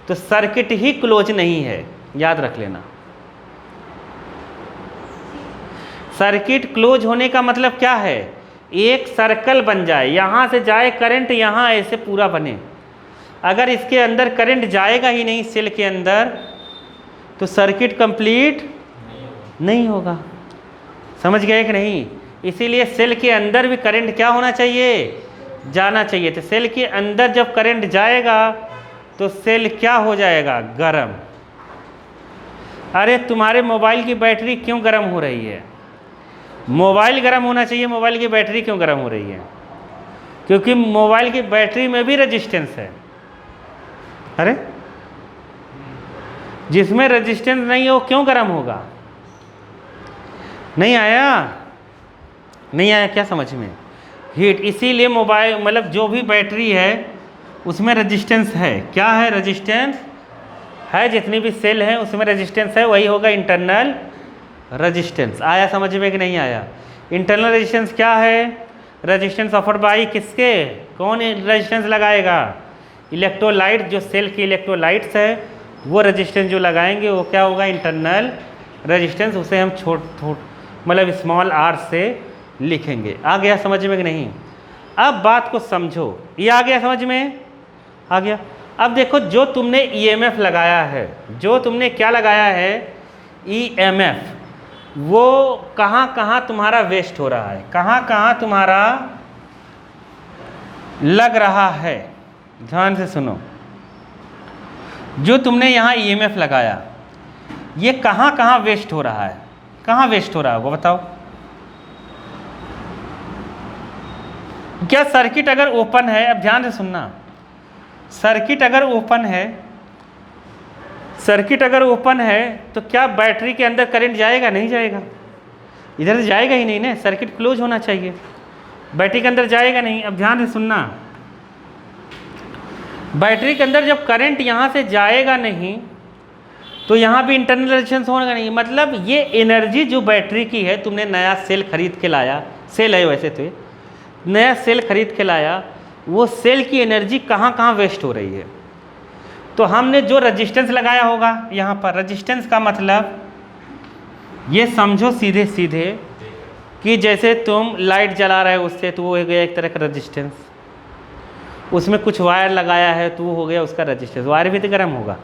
तो सर्किट ही क्लोज नहीं है, याद रख लेना। सर्किट क्लोज होने का मतलब क्या है? एक सर्कल बन जाए, यहाँ से जाए करंट, यहाँ ऐसे पूरा बने। अगर इसके अंदर करंट जाएगा ही नहीं सेल के अंदर तो सर्किट कंप्लीट नहीं होगा। समझ गए कि नहीं? इसीलिए सेल के अंदर भी करंट क्या होना चाहिए? जाना चाहिए। तो सेल के अंदर जब करंट जाएगा तो सेल क्या हो जाएगा? गर्म। अरे तुम्हारे मोबाइल की बैटरी क्यों गर्म हो रही है? मोबाइल गर्म होना चाहिए, मोबाइल की बैटरी क्यों गर्म हो रही है? क्योंकि मोबाइल की बैटरी में भी रेजिस्टेंस है। अरे जिसमें रेजिस्टेंस नहीं हो क्यों गर्म होगा? नहीं आया? नहीं आया क्या समझ में? हीट। इसीलिए मोबाइल मतलब जो भी बैटरी है उसमें रेजिस्टेंस है। क्या है? रेजिस्टेंस है। जितनी भी सेल है उसमें रेजिस्टेंस है, वही होगा इंटरनल रेजिस्टेंस। आया समझ में कि नहीं आया? इंटरनल रेजिस्टेंस क्या है? रेजिस्टेंस ऑफर्ड बाई किसके? कौन रेजिस्टेंस लगाएगा? इलेक्ट्रोलाइट, जो सेल की इलेक्ट्रोलाइट्स है वो रेजिस्टेंस जो लगाएंगे वो क्या होगा? Internal resistance. उसे हम मतलब स्मॉल आर से लिखेंगे। आ गया समझ में कि नहीं? अब बात को समझो, ये आ गया समझ में? आ गया। अब देखो, जो तुमने ईएमएफ लगाया है, जो तुमने क्या लगाया है? ईएमएफ, वो कहाँ कहाँ तुम्हारा वेस्ट हो रहा है, कहाँ कहाँ तुम्हारा लग रहा है? ध्यान से सुनो। जो तुमने यहाँ ईएमएफ लगाया ये कहाँ कहाँ वेस्ट हो रहा है? कहाँ वेस्ट हो रहा है वो बताओ? क्या सर्किट अगर ओपन है, अब ध्यान से सुनना, सर्किट अगर ओपन है, सर्किट अगर ओपन है तो क्या बैटरी के अंदर करंट जाएगा? नहीं जाएगा। इधर से जाएगा ही नहीं ना, सर्किट क्लोज होना चाहिए, बैटरी के अंदर जाएगा नहीं। अब ध्यान से सुनना, बैटरी के अंदर जब करंट यहाँ से जाएगा नहीं तो यहाँ भी इंटरनल रेजिस्टेंस होगा नहीं। मतलब ये एनर्जी जो बैटरी की है, तुमने नया सेल खरीद के लाया, सेल है वैसे तो, नया सेल खरीद के लाया, वो सेल की एनर्जी कहाँ कहाँ वेस्ट हो रही है? तो हमने जो रेजिस्टेंस लगाया होगा यहाँ पर, रेजिस्टेंस का मतलब ये समझो सीधे सीधे कि जैसे तुम लाइट जला रहे हो उससे, तो वो हो गया एक तरह का रेजिस्टेंस। उसमें कुछ वायर लगाया है तो वो हो गया उसका रेजिस्टेंस। वायर भी तो गर्म होगा,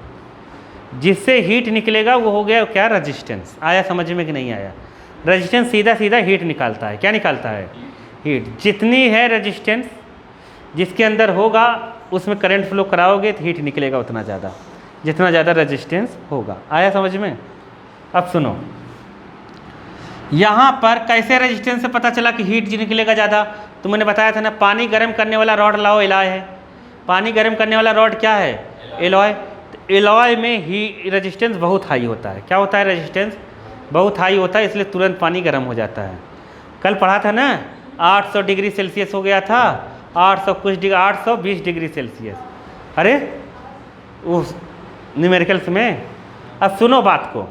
जिससे हीट निकलेगा वो हो गया क्या? रेजिस्टेंस। आया समझ में कि नहीं आया? रेजिस्टेंस सीधा सीधा हीट निकालता है। क्या निकालता है? हीट। जितनी है रेजिस्टेंस जिसके अंदर होगा उसमें करंट फ्लो कराओगे तो हीट निकलेगा उतना ज़्यादा, जितना ज़्यादा रेजिस्टेंस होगा। आया समझ में? अब सुनो, यहाँ पर कैसे रेजिस्टेंस से पता चला कि हीट निकलेगा ज़्यादा? तो मैंने बताया था ना, पानी गर्म करने वाला रॉड लाओ, एलॉय है। पानी गर्म करने वाला रॉड क्या है? एलॉय। तो एलॉय में ही रेजिस्टेंस बहुत हाई होता है। क्या होता है? रेजिस्टेंस बहुत हाई होता है, इसलिए तुरंत पानी गर्म हो जाता है। कल पढ़ा था ना, 800 डिग्री सेल्सियस हो गया था, 820 डिग्री सेल्सियस। अरे न्यूमेरिकल्स में। अब सुनो बात को,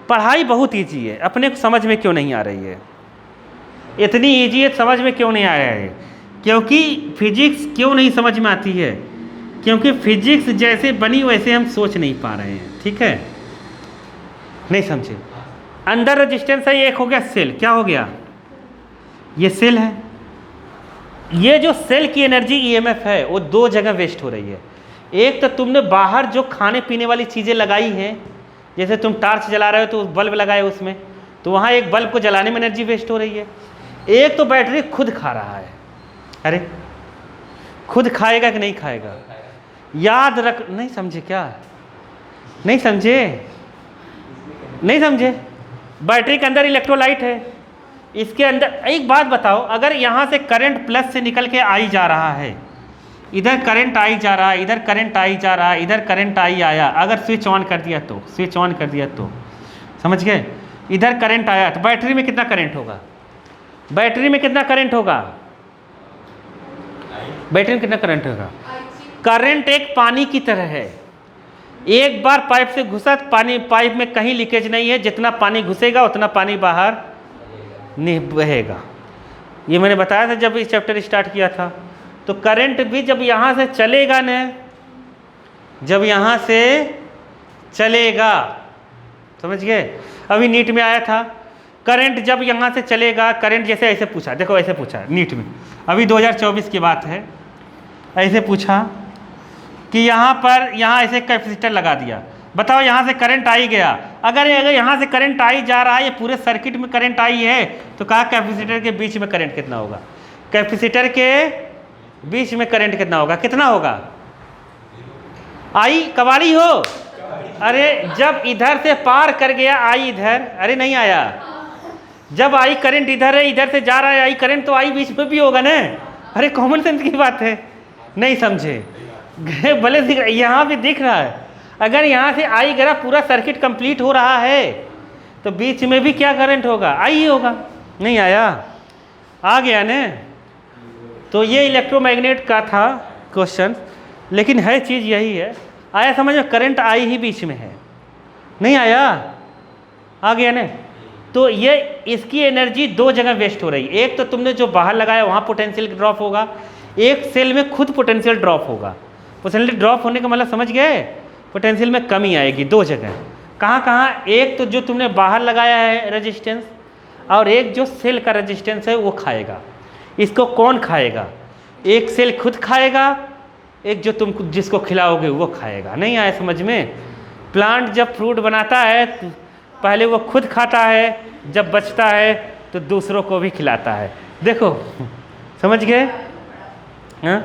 पढ़ाई बहुत ईजी है, अपने को समझ में क्यों नहीं आ रही है? इतनी ईजी है, समझ में क्यों नहीं आ रहा है? क्योंकि फिजिक्स क्यों नहीं समझ में आती है? क्योंकि फिजिक्स जैसे बनी वैसे हम सोच नहीं पा रहे हैं। ठीक है, नहीं समझे? अंदर रेजिस्टेंस है, एक हो गया सेल, क्या हो गया? ये सेल है। ये जो सेल की एनर्जी ईएमएफ है वो दो जगह वेस्ट हो रही है। एक तो तुमने बाहर जो खाने पीने वाली चीज़ें लगाई हैं, जैसे तुम टार्च जला रहे हो तो बल्ब लगाए उसमें, तो वहाँ एक बल्ब को जलाने में एनर्जी वेस्ट हो रही है। एक तो बैटरी खुद खा रहा है। अरे खुद खाएगा कि नहीं खाएगा? याद रख, नहीं समझे क्या? नहीं समझे? नहीं समझे? बैटरी के अंदर इलेक्ट्रोलाइट है, इसके अंदर। एक बात बताओ, अगर यहाँ से करंट प्लस से निकल के आई जा रहा है, इधर करंट आई जा रहा है, इधर करंट आई जा रहा है, इधर करंट आई आया, अगर स्विच ऑन कर दिया तो, स्विच ऑन कर दिया तो, समझ गए? इधर करंट आया तो बैटरी में कितना करंट होगा? बैटरी में कितना करंट होगा? बैटरी में कितना करंट होगा? करंट एक पानी की तरह है, एक बार पाइप से घुसा तो पानी, पाइप में कहीं लीकेज नहीं है, जितना पानी घुसेगा उतना पानी बाहर नहीं बहेगा। ये मैंने बताया था जब इस चैप्टर स्टार्ट किया था। तो करंट भी जब यहाँ से चलेगा न, जब यहाँ से चलेगा, समझ गए? अभी नीट में आया था, करंट जब यहाँ से चलेगा, करंट जैसे ऐसे पूछा, देखो ऐसे पूछा नीट में, अभी 2024 की बात है, ऐसे पूछा कि यहाँ पर, यहाँ ऐसे कैपेसिटर लगा दिया, बताओ यहाँ से करंट आई गया, अगर यहाँ से करंट आई जा रहा है, ये पूरे सर्किट में करंट आई है, तो कहा कैपेसिटर के बीच में करंट कितना होगा? कैपेसिटर के बीच में करंट कितना होगा? कितना होगा? आई कबाड़ी हो? अरे जब इधर से पार कर गया आई इधर, अरे नहीं आया, जब आई करंट इधर है, इधर से जा रहा है आई करंट, तो आई बीच में भी होगा ना। अरे कॉमन सेंस की बात है, नहीं समझे? भले दिख रहा है, यहाँ भी दिख रहा है, अगर यहाँ से आई गिरा, पूरा सर्किट कंप्लीट हो रहा है, तो बीच में भी क्या करंट होगा? आई ही होगा। नहीं आया? आ गया ने? तो ये इलेक्ट्रोमैग्नेट का था क्वेश्चन, लेकिन है चीज़ यही है। आया समझ में? करंट आई ही बीच में है, नहीं आया? आ गया ने? तो ये इसकी एनर्जी दो जगह वेस्ट हो रही है। एक तो तुमने जो बाहर लगाया वहाँ पोटेंशियल ड्रॉप होगा, एक सेल में खुद पोटेंशियल ड्रॉप होगा। पोटेंशियल ड्रॉप होने का मतलब समझ गए? पोटेंशियल में कमी आएगी दो जगह। कहाँ कहाँ? एक तो जो तुमने बाहर लगाया है रेजिस्टेंस, और एक जो सेल का रेजिस्टेंस है वो खाएगा। इसको कौन खाएगा? एक सेल खुद खाएगा, एक जो तुम जिसको खिलाओगे वो खाएगा। नहीं आया समझ में? प्लांट जब फ्रूट बनाता है तो पहले वो खुद खाता है, जब बचता है तो दूसरों को भी खिलाता है। देखो समझ गए? हाँ,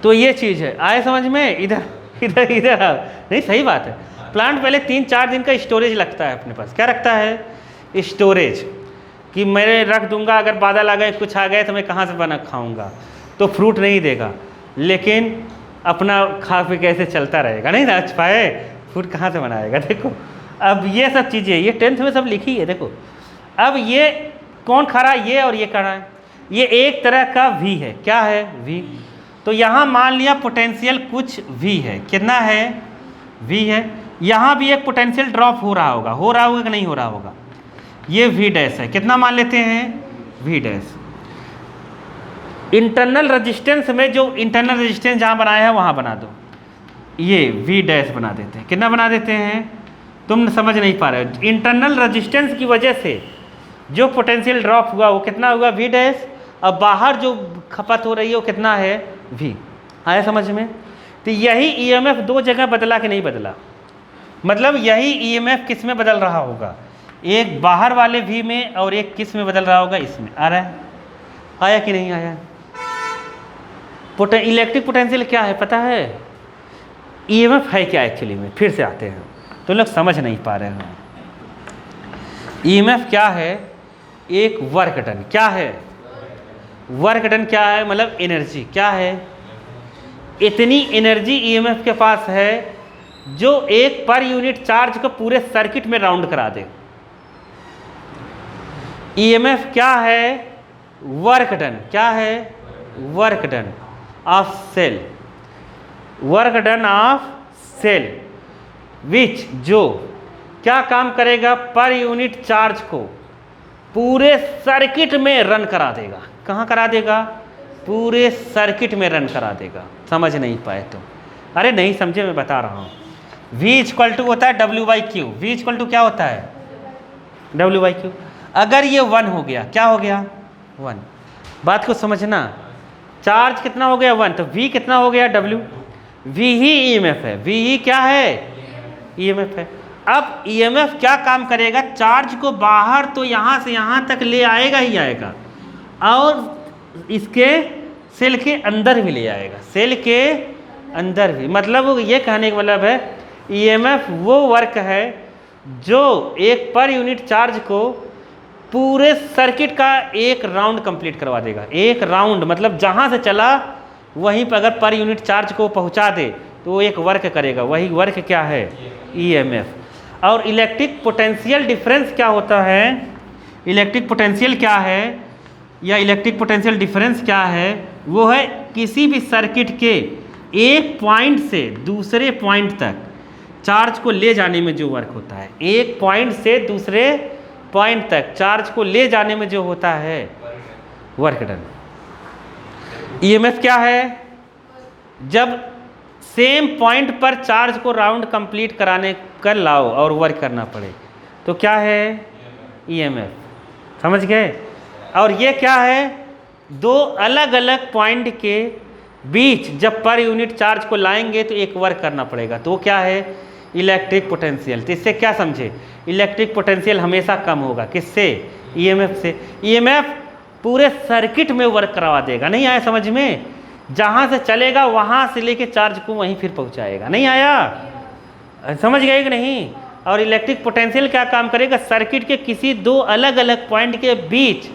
तो ये चीज़ है। आए समझ में? इधर इधर इधर आओ। नहीं सही बात है। प्लांट पहले 3-4 दिन का स्टोरेज लगता है अपने पास। क्या रखता है? स्टोरेज, कि मैं रख दूंगा, अगर बादल आ गए, कुछ आ गए, तो मैं कहाँ से बना खाऊंगा, तो फ्रूट नहीं देगा, लेकिन अपना खा पी कैसे चलता रहेगा। नहीं ना पाए, फ्रूट कहाँ से बनाएगा? देखो अब ये सब चीज़ें, ये 10th में सब लिखी है। देखो अब ये कौन खा रहा है? ये और ये खा रहा है। ये एक तरह का V है। क्या है? V। तो यहाँ मान लिया पोटेंशियल कुछ V है। कितना है? V है। यहाँ भी एक पोटेंशियल ड्रॉप हो रहा होगा कि नहीं हो रहा होगा? ये V डैश है। कितना मान लेते हैं? V dash. इंटरनल रेजिस्टेंस में जो इंटरनल रेजिस्टेंस जहाँ बनाया है वहाँ बना दो, ये V डैश बना देते हैं। कितना बना देते हैं? तुम समझ नहीं पा रहे हो। इंटरनल रेजिस्टेंस की वजह से जो पोटेंशियल ड्रॉप हुआ वो कितना हुआ? V dash. अब बाहर जो खपत हो रही है वो कितना है? V। आया समझ में? तो यही EMF दो जगह बदला कि नहीं बदला? मतलब यही EMF किस में बदल रहा होगा? एक बाहर वाले V में, और एक किस में बदल रहा होगा? इसमें। आ रहा है? आया कि नहीं आया? इलेक्ट्रिक पोटेंशियल क्या है पता है? EMF है क्या एक्चुअली में? फिर से आते हैं, तो लोग समझ नहीं पा रहे हैं। EMF क्या है? एक वर्क डन। क्या है? वर्क डन क्या है? मतलब एनर्जी। क्या है? इतनी एनर्जी EMF के पास है जो एक पर यूनिट चार्ज को पूरे सर्किट में राउंड करा दे। EMF क्या है? Work done. क्या है? Work done of cell. Work done of cell. Which जो क्या काम करेगा, पर यूनिट चार्ज को पूरे सर्किट में रन करा देगा। कहाँ करा देगा, पूरे सर्किट में रन करा देगा। समझ नहीं पाए तो, अरे नहीं समझे, मैं बता रहा हूँ। V इक्वल टू होता है W/Q। V इक्वल टू क्या होता है, W/Q। अगर ये 1 हो गया, क्या हो गया 1, बात को समझना। चार्ज कितना हो गया 1, तो V कितना हो गया W। V ही EMF है, V ही क्या है, EMF है। अब EMF क्या काम करेगा, चार्ज को बाहर तो यहाँ से यहाँ तक ले आएगा ही आएगा, और इसके सेल के अंदर भी ले आएगा, सेल के अंदर भी। मतलब ये कहने का मतलब है EMF वो वर्क है जो एक पर यूनिट चार्ज को पूरे सर्किट का एक राउंड कंप्लीट करवा देगा। एक राउंड मतलब जहाँ से चला वहीं पर अगर पर यूनिट चार्ज को पहुँचा दे तो वो एक वर्क करेगा, वही वर्क क्या है, EMF। और इलेक्ट्रिक पोटेंशियल डिफरेंस क्या होता है, इलेक्ट्रिक पोटेंशियल क्या है या इलेक्ट्रिक पोटेंशियल डिफरेंस क्या है, वो है किसी भी सर्किट के एक पॉइंट से दूसरे पॉइंट तक चार्ज को ले जाने में जो वर्क होता है, एक पॉइंट से दूसरे पॉइंट तक चार्ज को ले जाने में जो होता है वर्क डन। EMF क्या है, जब सेम पॉइंट पर चार्ज को राउंड कंप्लीट कराने कर लाओ और वर्क करना पड़े तो क्या है, EMF। समझ गए। और ये क्या है, दो अलग अलग पॉइंट के बीच जब पर यूनिट चार्ज को लाएंगे तो एक वर्क करना पड़ेगा, तो वो क्या है, इलेक्ट्रिक पोटेंशियल। तो इससे क्या समझे, इलेक्ट्रिक पोटेंशियल हमेशा कम होगा, किससे, EMF से। EMF पूरे सर्किट में वर्क करवा देगा। नहीं आया समझ में, जहाँ से चलेगा वहाँ से लेके चार्ज को वहीं फिर पहुँचाएगा। नहीं आया, समझ गए कि नहीं। और इलेक्ट्रिक पोटेंशियल क्या काम करेगा, सर्किट के किसी दो अलग अलग पॉइंट के बीच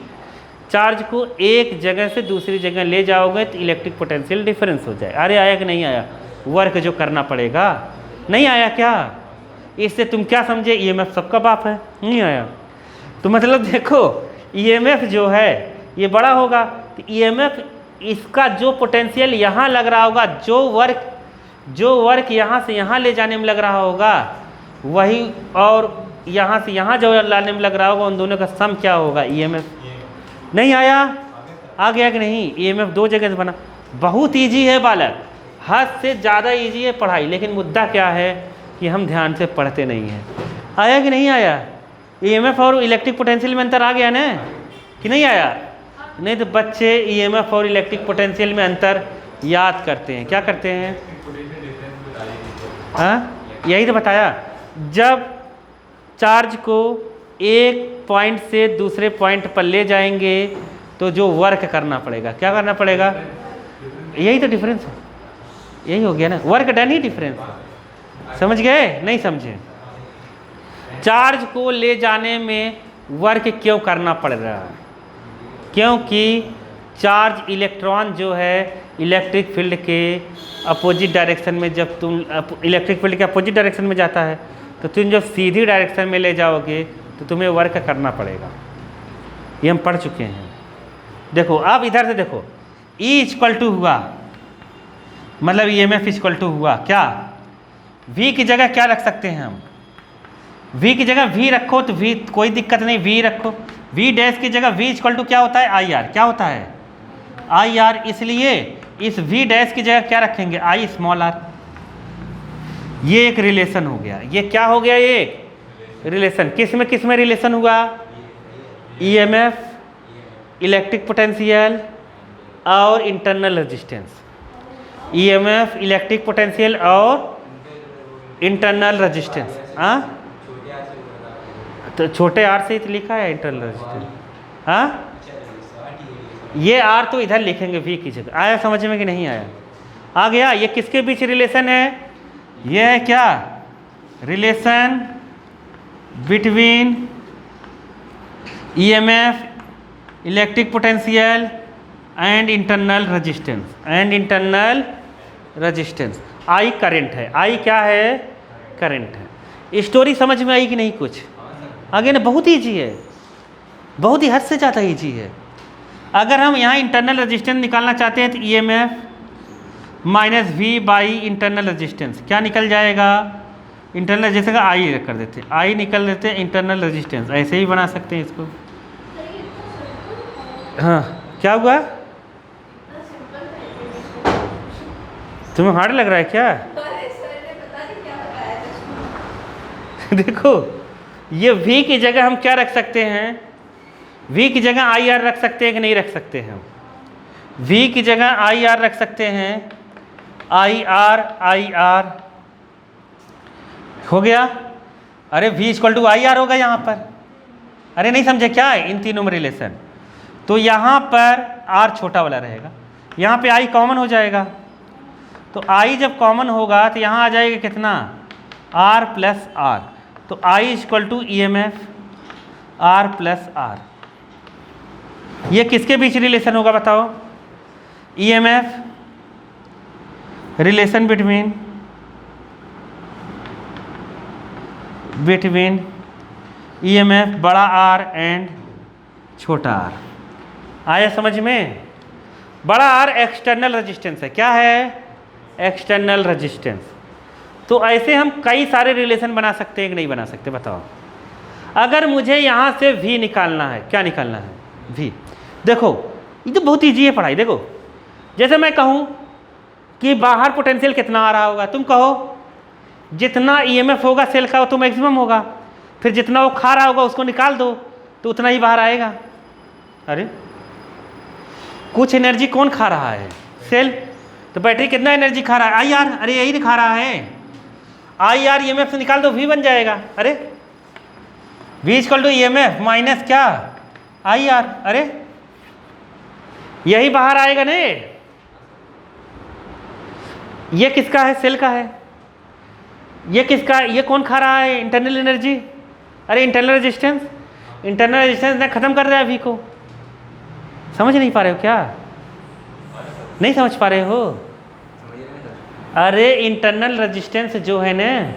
चार्ज को एक जगह से दूसरी जगह ले जाओगे तो इलेक्ट्रिक पोटेंशियल डिफरेंस हो जाए। अरे आया कि नहीं आया, वर्क जो करना पड़ेगा। नहीं आया क्या, इससे तुम क्या समझे, EMF सबका बाप है। नहीं आया तो मतलब देखो EMF जो है ये बड़ा होगा, तो EMF इसका जो पोटेंशियल यहाँ लग रहा होगा, जो वर्क यहाँ से यहाँ ले जाने में लग रहा होगा वही, और यहाँ से यहाँ जो लाने में लग रहा होगा, उन दोनों का सम क्या होगा, EMF। नहीं आया, आ गया कि नहीं। EMF दो जगह से बना। बहुत इजी है बालक, हद से ज़्यादा इजी है पढ़ाई, लेकिन मुद्दा क्या है कि हम ध्यान से पढ़ते नहीं हैं। आया कि नहीं आया, EMF और इलेक्ट्रिक पोटेंशियल में अंतर आ गया ना कि नहीं आया। नहीं तो बच्चे EMF और इलेक्ट्रिक पोटेंशियल में अंतर याद करते हैं, क्या करते हैं, हाँ यही तो बताया। जब चार्ज को एक पॉइंट से दूसरे पॉइंट पर ले जाएंगे तो जो वर्क करना पड़ेगा, क्या करना पड़ेगा, यही तो डिफरेंस है, यही हो गया ना, वर्क डन ही डिफरेंस है। समझ गए, नहीं समझे। चार्ज को ले जाने में वर्क क्यों करना पड़ रहा है, क्योंकि चार्ज इलेक्ट्रॉन जो है इलेक्ट्रिक फील्ड के अपोजिट डायरेक्शन में, जब तुम इलेक्ट्रिक फील्ड के अपोजिट डायरेक्शन में जाता है तो तुम जब सीधी डायरेक्शन में ले जाओगे तो तुम्हें वर्क करना पड़ेगा। ये हम पढ़ चुके हैं। देखो अब इधर से देखो, E इक्वल टू हुआ मतलब EMF इक्वल टू हुआ क्या, V की जगह क्या रख सकते हैं हम, V की जगह V रखो तो V कोई दिक्कत नहीं, V रखो। V डैश की जगह V इक्वल टू क्या होता है, IR। क्या होता है, IR। इसलिए इस V डैश की जगह क्या रखेंगे, I स्मॉल r। ये एक रिलेशन हो गया। ये क्या हो गया, ये रिलेशन किस में रिलेशन हुआ, EMF, इलेक्ट्रिक पोटेंशियल और internal resistance. EMF, electric potential और इंटरनल रेजिस्टेंस। हाँ तो छोटे r से ही तो लिखा है इंटरनल रेजिस्टेंस। हाँ ये r तो इधर लिखेंगे V की जगह। आया समझ में कि नहीं आया, आ गया। ये किसके बीच रिलेशन है, ये है क्या, relation between EMF, electric potential and internal resistance. I current है, I क्या है, करंट है। स्टोरी समझ में आई कि नहीं, कुछ आगे ना, बहुत ईजी है, बहुत ही हद से ज़्यादा ईजी है। अगर हम यहाँ इंटरनल रेजिस्टेंस निकालना चाहते हैं तो EMF minus V by internal resistance क्या निकल जाएगा, इंटरनल जैसे का आई कर देते, आई निकल देते, इंटरनल रेजिस्टेंस ऐसे ही बना सकते हैं इसको। हाँ क्या हुआ, तुम्हें हार्ड लग रहा है क्या? देखो ये V की जगह हम क्या रख सकते हैं, V की जगह IR रख सकते हैं कि नहीं रख सकते हैं? V की जगह IR रख सकते हैं, IR हो गया। अरे V इक्वल टू IR होगा यहाँ पर, अरे नहीं समझे क्या इन तीनों में रिलेशन? तो यहाँ पर R छोटा वाला रहेगा, यहाँ पे I कॉमन हो जाएगा, तो I जब कॉमन होगा तो यहाँ आ जाएगा कितना, R प्लस R। तो I equal to EMF R plus R। ये किसके बीच रिलेशन होगा बताओ? EMF रिलेशन बिटवीन EMF बड़ा R एंड छोटा R। आया समझ में? बड़ा R एक्सटर्नल रेजिस्टेंस है, क्या है? External resistance. तो ऐसे हम कई सारे रिलेशन बना सकते हैं कि नहीं बना सकते बताओ? अगर मुझे यहाँ से V निकालना है, क्या निकालना है? V। देखो ये तो बहुत ईजी है पढ़ाई। देखो जैसे मैं कहूँ कि बाहर पोटेंशियल कितना आ रहा होगा, तुम कहो जितना EMF होगा सेल का वो तो मैक्सिमम होगा, फिर जितना वो खा रहा होगा उसको निकाल दो तो उतना ही बाहर आएगा। अरे कुछ एनर्जी कौन खा रहा है? सेल। तो बैटरी कितना एनर्जी खा रहा है? IR। अरे यही खा रहा है, IR EMF से निकाल दो V बन जाएगा। अरे V equal to EMF minus क्या, IR। अरे यही बाहर आएगा ने। ये किसका है? सेल का है। ये किसका? ये कौन खा रहा है? Internal energy. अरे इंटरनल रेजिस्टेंस, इंटरनल रेजिस्टेंस ने खत्म कर दिया V को। समझ नहीं पा रहे हो क्या? नहीं समझ पा रहे हो? अरे इंटरनल रेजिस्टेंस जो है ना,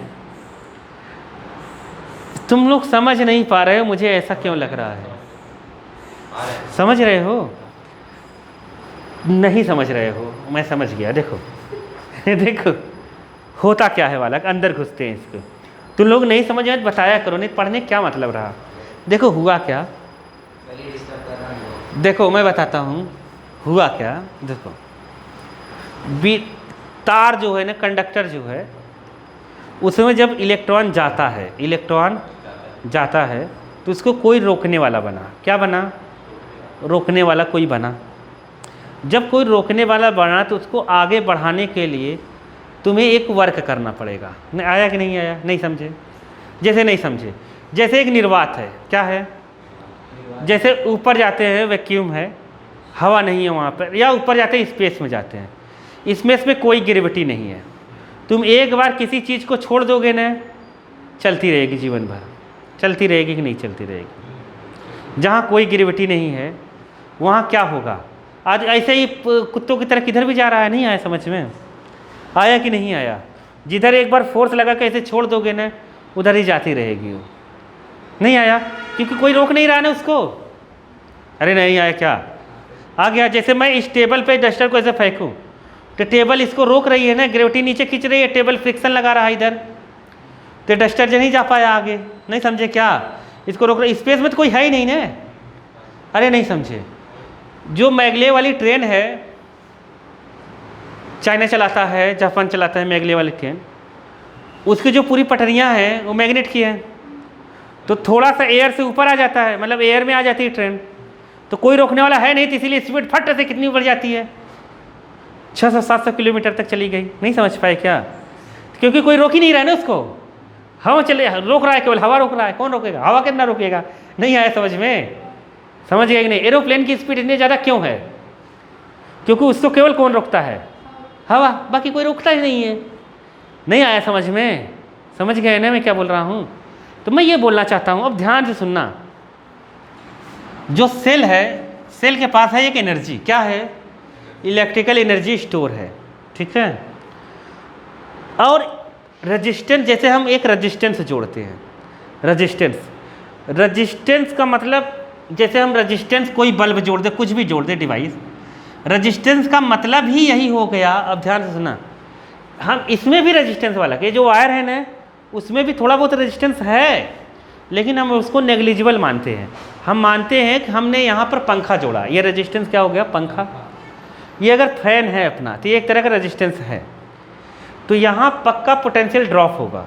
तुम लोग समझ नहीं पा रहे हो, मुझे ऐसा क्यों लग रहा है? समझ रहे हो? नहीं समझ रहे हो, मैं समझ गया। देखो देखो होता क्या है वाला, अंदर घुसते हैं इसको। तुम लोग नहीं समझ में बताया करो, नहीं पढ़ने क्या मतलब रहा। देखो हुआ क्या, देखो मैं बताता हूँ हुआ क्या। देखो तार जो है ना, कंडक्टर जो है, उसमें जब इलेक्ट्रॉन जाता है, इलेक्ट्रॉन जाता है तो उसको कोई रोकने वाला बना। क्या बना? रोकने वाला कोई बना। जब कोई रोकने वाला बना तो उसको आगे बढ़ाने के लिए तुम्हें एक वर्क करना पड़ेगा। नहीं आया कि नहीं आया? नहीं समझे? जैसे नहीं समझे, जैसे एक निर्वात है, क्या है? जैसे ऊपर जाते हैं, वैक्यूम है, हवा नहीं है वहाँ पर, या ऊपर जाते हैं स्पेस में जाते हैं, स्पेस में कोई ग्रेविटी नहीं है। तुम एक बार किसी चीज़ को छोड़ दोगे ना, चलती रहेगी जीवन भर। चलती रहेगी कि नहीं चलती रहेगी? जहाँ कोई ग्रेविटी नहीं है वहाँ क्या होगा? आज ऐसे ही कुत्तों की तरह किधर भी जा रहा है। नहीं आया समझ में? आया कि नहीं आया? जिधर एक बार फोर्स लगा के ऐसे छोड़ दोगे ना, उधर ही जाती रहेगी वो। नहीं आया? क्योंकि कोई रोक नहीं रहा ना उसको। अरे नहीं आया क्या? आ गया। जैसे मैं इस टेबल पे डस्टर को ऐसे फेंकूँ तो टेबल इसको रोक रही है ना, ग्रेविटी नीचे खींच रही है, टेबल फ्रिक्शन लगा रहा है इधर, तो डस्टर जो नहीं जा पाया आगे। नहीं समझे क्या? इसको रोक रहा, स्पेस में तो कोई है ही नहीं ना। अरे नहीं समझे? जो मैगले वाली ट्रेन है, चाइना चलाता है, जापान चलाता है मैगले वाली ट्रेन, उसकी जो पूरी पटरियां हैं वो मैग्नेट की हैं, तो थोड़ा सा एयर से ऊपर आ जाता है, मतलब एयर में आ जाती है ट्रेन, तो कोई रोकने वाला है नहीं, तो इसीलिए स्पीड फट से कितनी ऊपर जाती है, 600-700 किलोमीटर तक चली गई। नहीं समझ पाए क्या? क्योंकि कोई रोक ही नहीं रहा है ना उसको। हवा चले रोक रहा है, केवल हवा रोक रहा है। कौन रोकेगा? हवा कितना रोकेगा? नहीं आया समझ में? समझ गए कि नहीं? एरोप्लेन की स्पीड इतनी ज़्यादा क्यों है? क्योंकि उसको केवल कौन रोकता है? हवा, बाकी कोई रोकता ही नहीं है। नहीं आया समझ में? समझ गए ना मैं क्या बोल रहा हूँ? तो मैं ये बोलना चाहता हूँ, अब ध्यान से सुनना। जो सेल है, सेल के पास है एक एनर्जी, क्या है? इलेक्ट्रिकल एनर्जी स्टोर है, ठीक है। और रेजिस्टेंस, जैसे हम एक रेजिस्टेंस जोड़ते हैं, रेजिस्टेंस का मतलब, जैसे हम रेजिस्टेंस कोई बल्ब जोड़ दे, कुछ भी जोड़ दे डिवाइस, रेजिस्टेंस का मतलब ही यही हो गया। अब ध्यान से सुना, हम इसमें भी रेजिस्टेंस वाला, कि जो वायर है ना उसमें भी थोड़ा बहुत रेजिस्टेंस है, लेकिन हम उसको नेग्लिजिबल मानते हैं। हम मानते हैं कि हमने यहाँ पर पंखा जोड़ा, ये रेजिस्टेंस क्या हो गया, पंखा। ये अगर फैन है अपना तो ये एक तरह का रेजिस्टेंस है, तो यहाँ पक्का पोटेंशियल ड्रॉप होगा।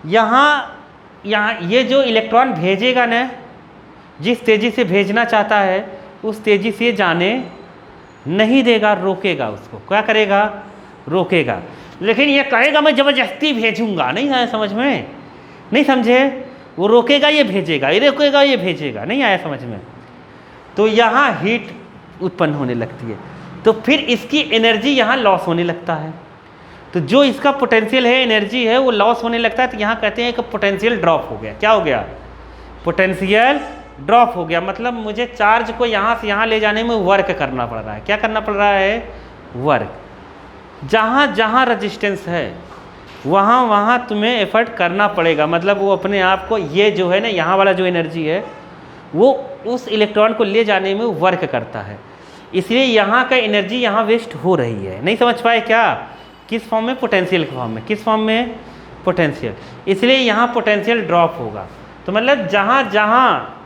यहाँ ये जो इलेक्ट्रॉन भेजेगा ना, जिस तेज़ी से भेजना चाहता है उस तेज़ी से जाने नहीं देगा, रोकेगा उसको। क्या करेगा, रोकेगा। लेकिन ये कहेगा मैं ज़बरदस्ती भेजूंगा, नहीं आया समझ में, नहीं समझे, वो रोकेगा ये भेजेगा, ये रोकेगा ये भेजेगा, नहीं आया समझ में। तो यहाँ हीट उत्पन्न होने लगती है, तो फिर इसकी एनर्जी यहाँ लॉस होने लगता है। तो जो इसका पोटेंशियल है, एनर्जी है, वो लॉस होने लगता है। तो यहाँ कहते हैं कि पोटेंशियल ड्रॉप हो गया। क्या हो गया, पोटेंशियल ड्रॉप हो गया। मतलब मुझे चार्ज को यहाँ से यहाँ ले जाने में वर्क करना पड़ रहा है। क्या करना पड़ रहा है, वर्क। जहाँ जहाँ रजिस्टेंस है वहाँ वहाँ तुम्हें एफर्ट करना पड़ेगा। मतलब वो अपने आप को, ये जो है ना, यहाँ वाला जो एनर्जी है वो उस इलेक्ट्रॉन को ले जाने में वर्क करता है। इसलिए यहाँ का एनर्जी यहाँ वेस्ट हो रही है। नहीं समझ पाए क्या, किस फॉर्म में, पोटेंशियल के फॉर्म में। किस फॉर्म में, पोटेंशियल। इसलिए यहाँ पोटेंशियल ड्रॉप होगा। तो मतलब जहाँ जहाँ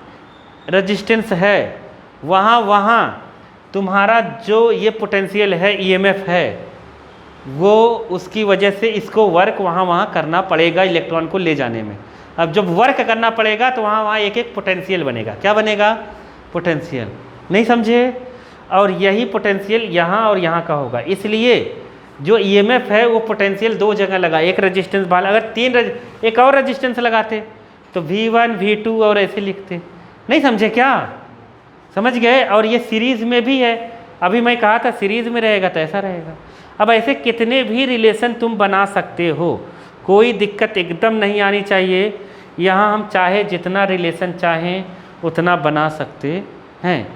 रजिस्टेंस है वहाँ वहाँ तुम्हारा जो ये पोटेंशियल है, ईएमएफ है, वो उसकी वजह से इसको वर्क वहाँ वहाँ करना पड़ेगा इलेक्ट्रॉन को ले जाने में। अब जब वर्क करना पड़ेगा तो वहाँ वहाँ एक एक पोटेंशियल बनेगा। क्या बनेगा, पोटेंशियल। नहीं समझे। और यही पोटेंशियल यहाँ और यहाँ का होगा। इसलिए जो ईएमएफ है वो पोटेंशियल दो जगह लगा, एक रेजिस्टेंस वाला। अगर एक और रेजिस्टेंस लगाते तो V1 V2 और ऐसे लिखते। नहीं समझे क्या, समझ गए। और ये सीरीज़ में भी है, अभी मैं कहा था सीरीज़ में रहेगा तो ऐसा रहेगा। अब ऐसे कितने भी रिलेशन तुम बना सकते हो, कोई दिक्कत एकदम नहीं आनी चाहिए। यहाँ हम चाहे जितना रिलेशन चाहें उतना बना सकते हैं।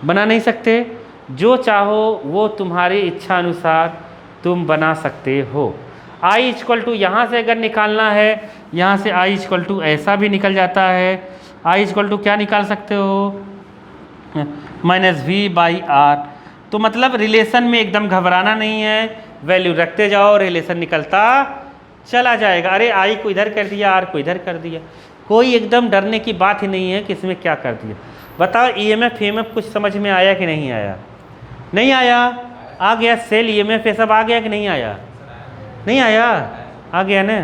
बना नहीं सकते, जो चाहो वो तुम्हारी इच्छा अनुसार तुम बना सकते हो। I इक्वल टू यहाँ से अगर निकालना है, यहाँ से I इक्वल टू ऐसा भी निकल जाता है। I इक्वल टू क्या निकाल सकते हो, -V/R। तो मतलब रिलेशन में एकदम घबराना नहीं है, वैल्यू रखते जाओ, रिलेशन निकलता चला जाएगा। अरे I को इधर कर दिया, R को इधर कर दिया, कोई एकदम डरने की बात ही नहीं है कि इसमें क्या कर दिया। बताओ EMF EMF कुछ समझ में आया कि नहीं आया, नहीं आया, आ गया। सेल EMF ये सब आ गया कि नहीं आया, नहीं आया, आ गया ना।